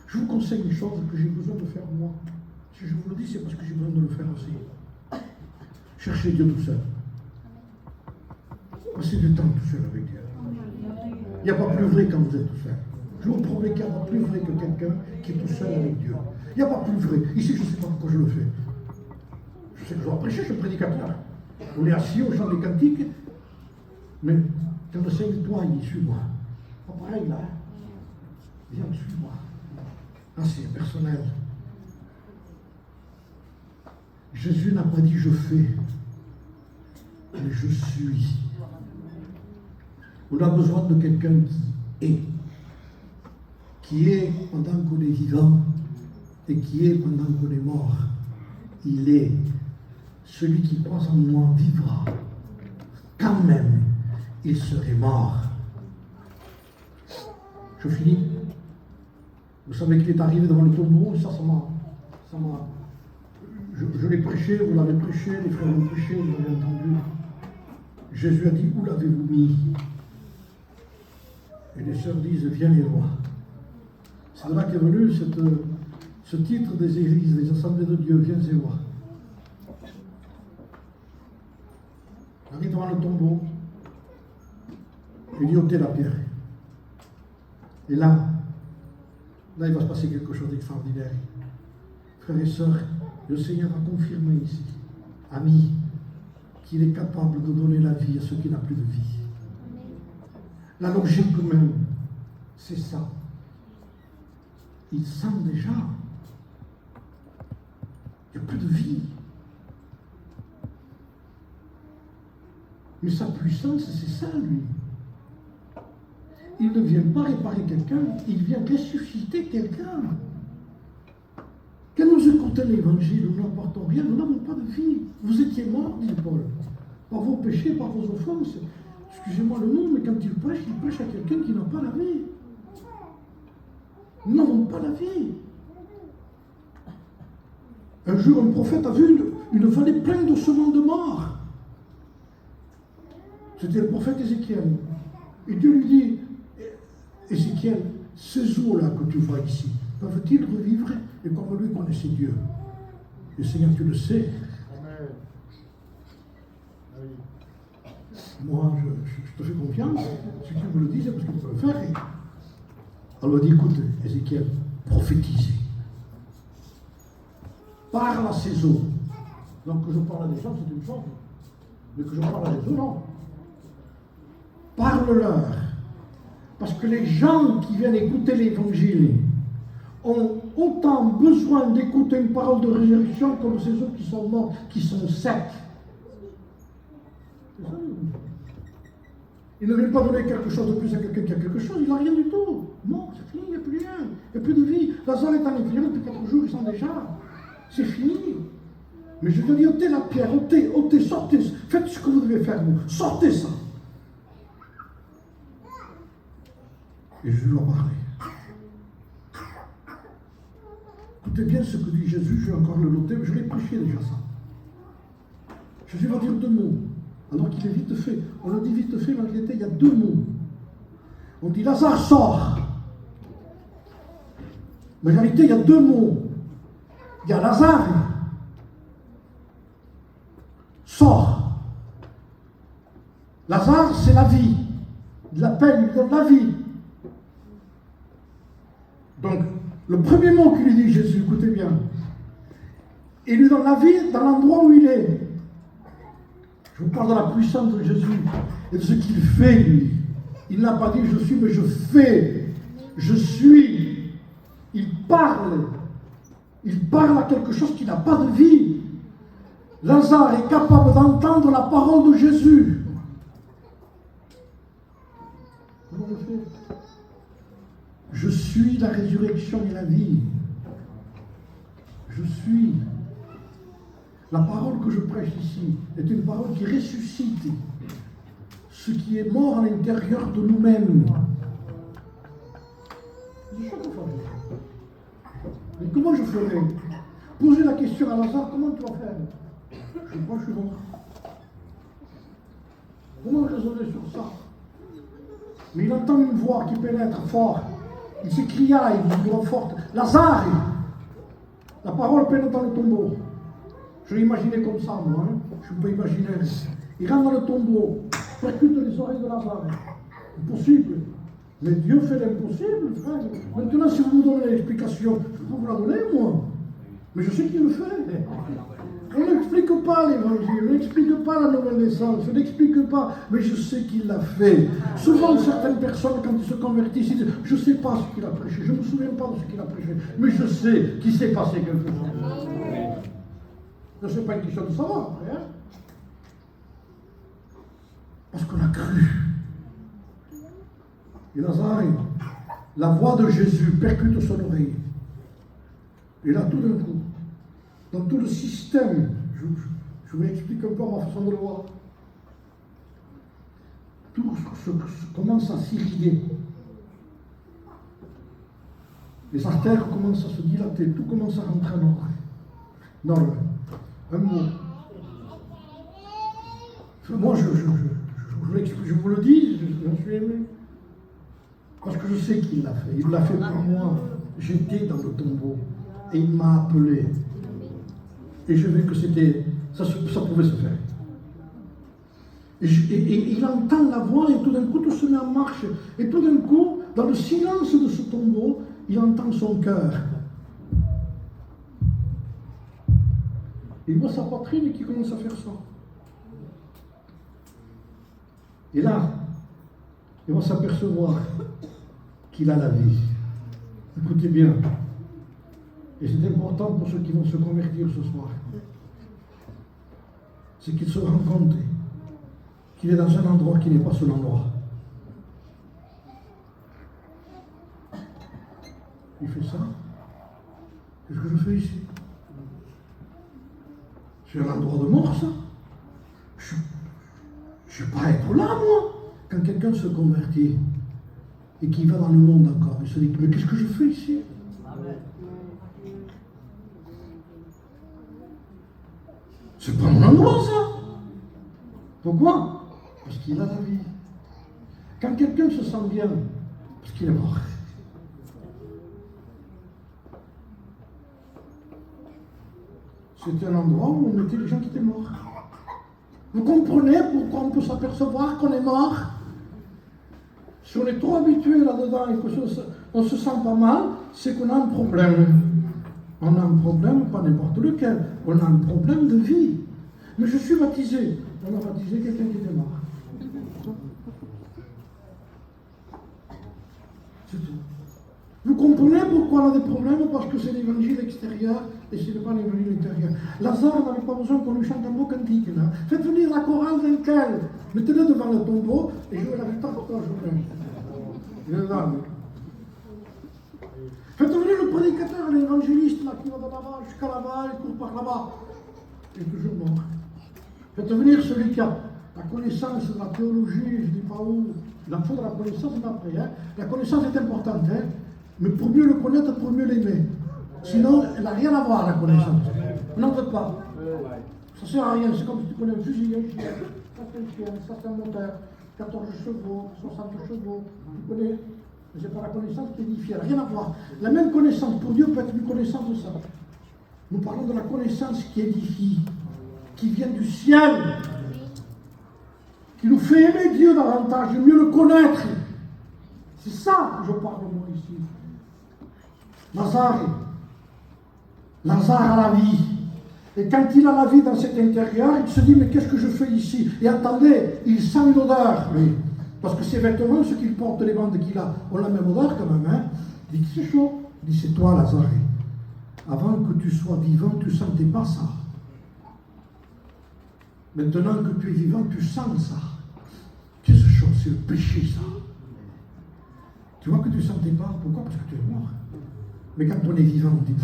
Je vous conseille une chose que j'ai besoin de faire moi. Si je vous le dis, c'est parce que j'ai besoin de le faire aussi. Cherchez Dieu tout seul. Passez du temps tout seul avec Dieu. Il n'y a pas plus vrai quand vous êtes tout seul. Je vous promets qu'il n'y a pas plus vrai que quelqu'un qui est tout seul avec Dieu. Il n'y a pas plus vrai. Ici, je ne sais pas pourquoi je le fais. Je sais que je dois prêcher, je suis prédicateur. On est assis au chant des cantiques, mais quand le Seigneur toi, il dit, suis-moi. Pas pareil là. Viens, suis-moi. Là, c'est personnel. Jésus n'a pas dit je fais, mais je suis. On a besoin de quelqu'un qui est pendant qu'on est vivant et qui est pendant qu'on est mort. Il est. Celui qui croit en moi vivra. Quand même, il serait mort. Je finis. Vous savez qu'il est arrivé devant le tombeau, ça m'a. Je l'ai prêché, vous l'avez prêché, les frères l'ont prêché, vous l'avez entendu. Jésus a dit, où l'avez-vous mis? Et les sœurs disent, viens et vois. C'est de là qu'est venu ce titre des églises, des assemblées de Dieu, viens et vois. Il arrive devant le tombeau, il dit ôtez la pierre. Et là, il va se passer quelque chose d'extraordinaire. Frères et sœurs, le Seigneur a confirmé ici, amis, qu'il est capable de donner la vie à ceux qui n'ont plus de vie. La logique même, c'est ça. Il sent déjà, il n'y a plus de vie. Mais sa puissance, c'est ça, lui. Il ne vient pas réparer quelqu'un, il vient ressusciter quelqu'un. Quand nous écoutons l'évangile, nous n'apportons rien, nous n'avons pas de vie. Vous étiez morts, dit Paul, par vos péchés, par vos offenses. Excusez-moi le nom, mais quand il prêche à quelqu'un qui n'a pas la vie. Nous n'avons pas la vie. Un jour, un prophète a vu une vallée pleine d'ossements de mort. C'était le prophète Ézéchiel. Et Dieu lui dit, Ézéchiel, ces eaux-là que tu vois ici, peuvent-ils revivre? Et comme lui connaissait Dieu. Et Seigneur, tu le sais. Moi, je te fais confiance. Si tu me le dis, c'est parce que tu peux le faire. Alors il dit, écoute, Ézéchiel, prophétisez. Parle à ces eaux. Donc que je parle à des gens, c'est une chose. Mais que je parle à des autres, non. Parle-leur. Parce que les gens qui viennent écouter l'évangile ont autant besoin d'écouter une parole de résurrection comme ces autres qui sont morts, qui sont secs. C'est ça. Il ne veut pas donner quelque chose de plus à quelqu'un qui a quelque chose, il n'a rien du tout. Non, c'est fini, il n'y a plus rien, il n'y a plus de vie. Lazare est en infirme depuis 4 jours, ils sont déjà. C'est fini. Mais je veux dire, ôtez la pierre, ôtez, sortez, faites ce que vous devez faire, vous. Sortez ça. Et je leur parler. Écoutez bien ce que dit Jésus, je vais encore le noter, mais je l'ai prêché déjà ça. Jésus va dire 2 mots, alors qu'il est vite fait. On le dit vite fait, mais en réalité, il y a 2 mots. On dit Lazare sort. Mais en réalité, il y a 2 mots. Il y a Lazare sort. Lazare, c'est la vie. Il l'appelle, il lui donne la vie. Donc, le premier mot qu'il lui dit Jésus, écoutez bien, il lui donne la vie dans l'endroit où il est. Je vous parle de la puissance de Jésus et de ce qu'il fait, lui. Il n'a pas dit je suis, mais je fais. Je suis. Il parle. Il parle à quelque chose qui n'a pas de vie. Lazare est capable d'entendre la parole de Jésus. Comment le fait? Je suis la résurrection et la vie. Je suis. La parole que je prêche ici est une parole qui ressuscite ce qui est mort à l'intérieur de nous-mêmes. Mais comment je ferai? Poser la question à Lazare, comment tu vas faire? Je crois que je suis mort. Comment raisonner sur ça? Mais il entend une voix qui pénètre fort. Il s'écria, il dit forte, Lazare! La parole pénètre dans le tombeau. Je l'ai imaginé comme ça, moi. Je peux imaginer. Il rentre dans le tombeau, percute les oreilles de Lazare. Impossible. Mais Dieu fait l'impossible, frère. Maintenant, si vous me donnez l'explication, je peux vous la donner, moi. Mais je sais qu'il le fait. On n'explique pas l'évangile, on n'explique pas la nouvelle naissance, on n'explique pas, mais je sais qu'il l'a fait. Souvent, certaines personnes, quand ils se convertissent, ils disent je ne sais pas ce qu'il a prêché, je ne me souviens pas de ce qu'il a prêché, mais je sais qu'il s'est passé quelque chose. Ce n'est pas une question de savoir, hein? Parce qu'on a cru. Et Lazare, la voix de Jésus percute son oreille. Et là, tout d'un coup, dans tout le système, je vous explique un peu ma façon de le voir. Tout commence à s'irriguer. Les artères commencent à se dilater, tout commence à rentrer en ordre. Non, un mot. Moi, je vous le dis, j'en suis ému. Parce que je sais qu'il l'a fait. Il l'a fait pour moi. J'étais dans le tombeau et il m'a appelé. Et je vu que ça pouvait se faire. Et il entend la voix et tout d'un coup tout se met en marche. Et tout d'un coup, dans le silence de ce tombeau, il entend son cœur. Il voit sa poitrine qui commence à faire ça. Et là, il va s'apercevoir qu'il a la vie. Écoutez bien. Et c'est important pour ceux qui vont se convertir ce soir. C'est qu'il se rend compte qu'il est dans un endroit qui n'est pas son endroit. Il fait ça. Qu'est-ce que je fais ici? C'est un endroit de mort, ça. Je ne vais pas être là, moi. Quand quelqu'un se convertit et qu'il va dans le monde encore, il se dit, mais qu'est-ce que je fais ici? C'est pas mon endroit, ça. Pourquoi? Parce qu'il a la vie. Quand quelqu'un se sent bien, parce qu'il est mort. C'était un endroit où on mettait les gens qui étaient morts. Vous comprenez pourquoi on peut s'apercevoir qu'on est mort? Si on est trop habitué là-dedans et qu'on se sent pas mal, c'est qu'on a un problème. On a un problème, pas n'importe lequel. On a un problème de vie. Mais je suis baptisé. On a baptisé quelqu'un qui était mort. C'est tout. Vous comprenez pourquoi on a des problèmes? Parce que c'est l'évangile extérieur et ce n'est pas l'évangile intérieur. Lazare n'avait pas besoin qu'on lui chante un beau cantique. Là. Faites venir la chorale d'un tel. Mettez-le devant le tombeau et jouez la guitare pour toi, je viens là. Faites venir le prédicateur, l'évangéliste là, qui va de là-bas jusqu'à là-bas, il court par là-bas. Il est toujours mort. Faites venir celui qui a la connaissance de la théologie, je ne dis pas où. Il en faut de la connaissance d'après. Hein. La connaissance est importante, hein. Mais pour mieux le connaître, pour mieux l'aimer. Sinon, elle n'a rien à voir, la connaissance. On n'en veut pas. Ça ne sert à rien. C'est comme si tu connais un fusil, un chien, ça c'est un chien, ça c'est un moteur, 14 chevaux, 60 chevaux. Tu connais. Mais ce n'est pas la connaissance qui édifie, elle n'a rien à voir. La même connaissance pour Dieu peut être une connaissance de ça. Nous parlons de la connaissance qui édifie, qui vient du ciel, qui nous fait aimer Dieu davantage, mieux le connaître. C'est ça que je parle moi ici. Lazare a la vie. Et quand il a la vie dans cet intérieur, il se dit, mais qu'est-ce que je fais ici? Et attendez, il sent une odeur, lui. Parce que ses vêtements, ceux qu'il porte, les bandes qu'il a, ont la même odeur quand même. Hein. Il dit, c'est chaud. Il dit, c'est toi, Lazare. Avant que tu sois vivant, tu ne sentais pas ça. Maintenant que tu es vivant, tu sens ça. Qu'est-ce que chose? C'est le péché, ça. Tu vois que tu ne sentais pas. Pourquoi? Parce que tu es mort. Mais quand on est vivant, on dit,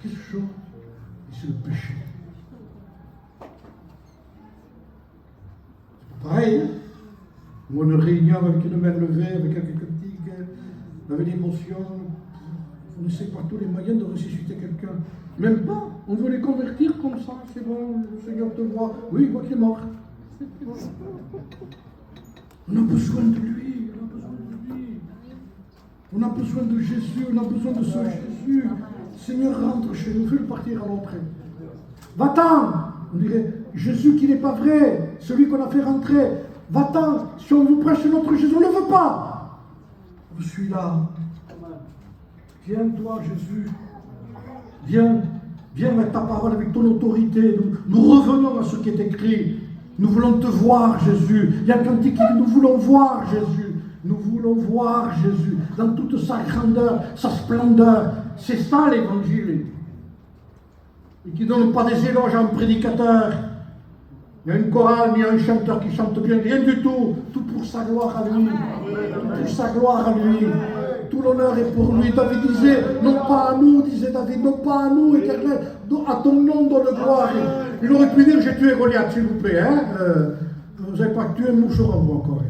qu'est-ce que chose? Et c'est le péché. C'est pas pareil, hein? Ou une réunion avec une main levée, avec quelques critiques, avec l'émotion. On ne sait pas tous les moyens de ressusciter quelqu'un. Même pas. On veut les convertir comme ça. C'est bon, le Seigneur te voit. Oui, il voit qu'il est mort. On a besoin de lui. On a besoin de lui. On a besoin de Jésus. On a besoin de ce Jésus. Seigneur, rentre chez nous. Fais-le partir à l'entrée. Va-t'en. On dirait, Jésus qui n'est pas vrai. Celui qu'on a fait rentrer. Va-t'en. Si on vous prêche notre Jésus, on ne le veut pas. Je suis là. Viens, toi, Jésus. Viens avec ta parole, avec ton autorité. Nous revenons à ce qui est écrit. Nous voulons te voir, Jésus. Il y a un cantique qui dit, nous voulons voir Jésus. Nous voulons voir Jésus dans toute sa grandeur, sa splendeur. C'est ça l'évangile. Et qui ne donne pas des éloges à un prédicateur. Il y a une chorale, mais il y a un chanteur qui chante bien. Rien du tout. Tout pour sa gloire à lui. Tout pour sa gloire à lui. Tout l'honneur est pour lui. David disait, non pas à nous, disait David, non pas à nous, Éternel, à ton nom donne gloire. Il aurait pu dire, j'ai tué Goliath, s'il vous plaît. Hein? Vous n'avez pas tué un moucheron, vous encore.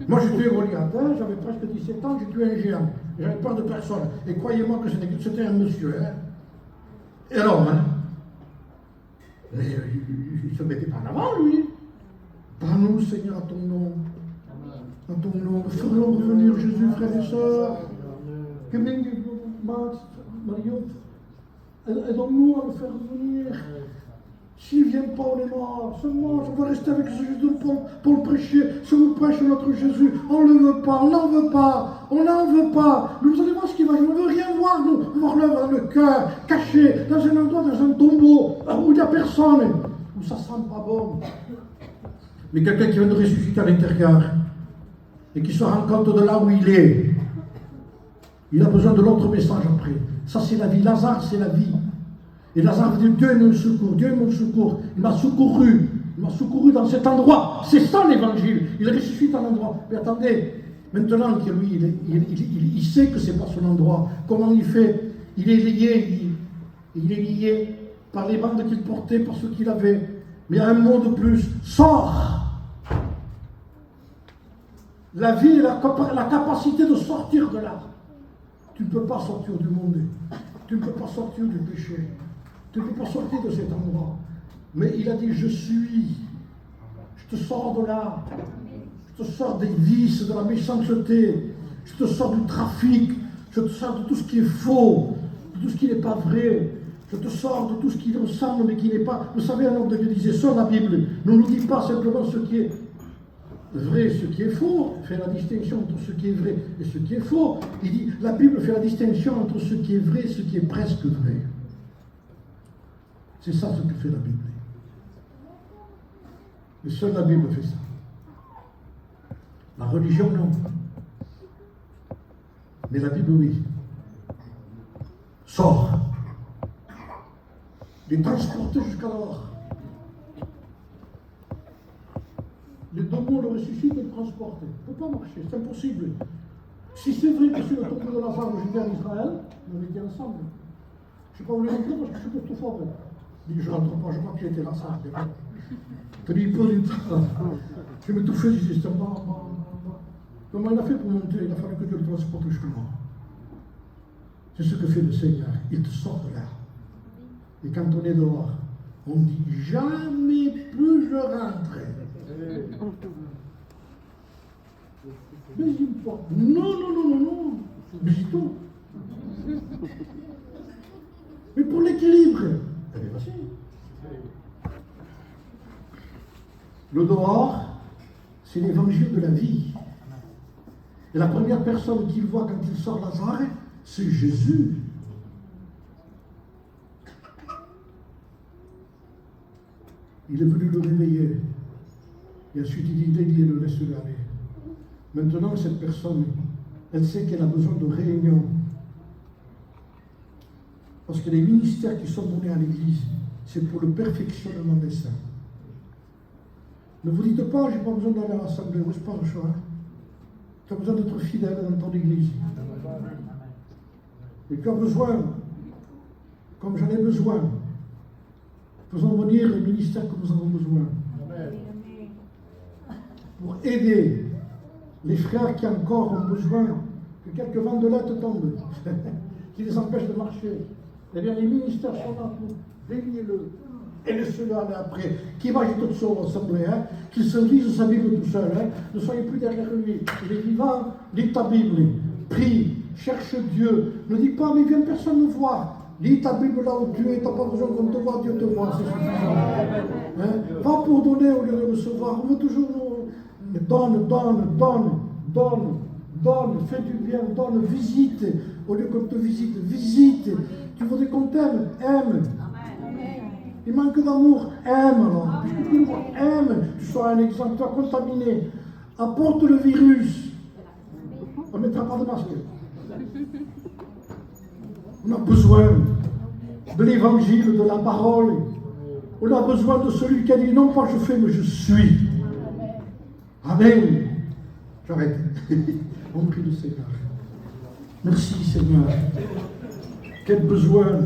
Moi, j'ai tué Goliath. Hein? J'avais presque 17 ans, j'ai tué un géant. J'avais peur de personne. Et croyez-moi que c'était un monsieur. Hein? Et alors, hein? Mais il ne se mettait pas en avant, lui. Pas nous, Seigneur, à ton nom. À ton nom. Faisons revenir Jésus, frères et sœurs. Que Mario, aidons-nous à le faire venir. S'il ne vient pas, on est mort. C'est mort. On va rester avec Jésus pour le prêcher. Si on prêche notre Jésus, on ne le veut pas, on n'en veut pas. On n'en veut pas. Mais vous allez voir ce qui va. On ne veut rien voir, nous. On va l'œuvre dans le cœur, caché, dans un endroit, dans un tombeau, où il n'y a personne, où ça ne sent pas bon. Mais quelqu'un qui vient de ressusciter à l'intérieur et qui se rend compte de là où il est. Il a besoin de l'autre message après. Ça, c'est la vie. Lazare, c'est la vie. Et Lazare dit, Dieu est mon secours. Dieu est mon secours. Il m'a secouru. Il m'a secouru dans cet endroit. C'est ça l'évangile. Il ressuscite à l'endroit. Mais attendez, maintenant que lui, il sait que ce n'est pas son endroit. Comment il fait? Il est lié. Il est lié par les bandes qu'il portait, par ce qu'il avait. Mais il y a un mot de plus. Sors! La vie est la capacité de sortir de là. Tu ne peux pas sortir du monde. Tu ne peux pas sortir du péché. Tu ne peux pas sortir de cet endroit. Mais il a dit, je suis. Je te sors de là. Je te sors des vices, de la méchanceté. Je te sors du trafic. Je te sors de tout ce qui est faux. De tout ce qui n'est pas vrai. Je te sors de tout ce qui ressemble mais qui n'est pas. Vous savez, un homme de Dieu disait, seule la Bible ne nous dit pas simplement ce qui est vrai, ce qui est faux, fait la distinction entre ce qui est vrai et ce qui est faux. Il dit, la Bible fait la distinction entre ce qui est vrai et ce qui est presque vrai. C'est ça ce que fait la Bible. Et seule la Bible fait ça. La religion, non. Mais la Bible, oui. Sort. Les transporter jusqu'alors. Les deux mots le ressuscitent et le transportent. Il ne peut pas marcher, c'est impossible. Si c'est vrai que sur le tombeau de Lazare, j'étais en Israël, on était ensemble. Je ne sais pas où les rentrer parce que je suis trop fort. Je dis que je ne rentre pas, je crois qu'il était là, ça. Tu dis, pas du temps. Je m'étouffais, je disais, comment il a fait pour monter? Il a fallu que Dieu le transporte jusqu'à moi. C'est ce que fait le Seigneur. Il te sort de là. Et quand on est dehors, on dit jamais plus je rentre. Mais il me porte. Non. Mais c'est tout. Mais pour l'équilibre, elle est facile. Le dehors, c'est l'évangile de la vie. Et la première personne qu'il voit quand il sort Lazare, c'est Jésus. Il est venu le réveiller. Et ensuite il dit, le laisse-le aller. Maintenant, cette personne, elle sait qu'elle a besoin de réunion. Parce que les ministères qui sont donnés à l'Église, c'est pour le perfectionnement des saints. Ne vous dites pas, je n'ai pas besoin d'aller à l'assemblée, c'est pas le choix. Tu as besoin d'être fidèle dans ton Église. Et tu as besoin, comme j'en ai besoin, faisons venir les ministères que nous avons besoin. Pour aider les frères qui encore ont besoin que quelques vandelettes tombent, qui les empêchent de marcher. Eh bien, les ministères sont là pour délier-le et laissez-le aller après. Qui va tout seul à l'assemblée, qu'il se lise sa Bible tout seul. Ne soyez plus derrière lui. Il est vivant, lis ta Bible, prie, cherche Dieu. Ne dis pas, mais viens personne me voir. Lis ta Bible là où tu es, tu n'as pas besoin qu'on te voie, Dieu te voit, c'est suffisant. Va pour donner au lieu de recevoir. On veut toujours donne, fais du bien, donne, visite. Au lieu qu'on te visite. Tu voudrais qu'on t'aime, aime. Il manque d'amour, aime alors. Puisque tu aime, tu sois un exemple, tu as contaminé. Apporte le virus. On ne mettra pas de masque. On a besoin de l'évangile, de la parole. On a besoin de celui qui a dit non pas je fais, mais je suis. Amen. J'arrête. On prie le Seigneur. Merci Seigneur. Quel besoin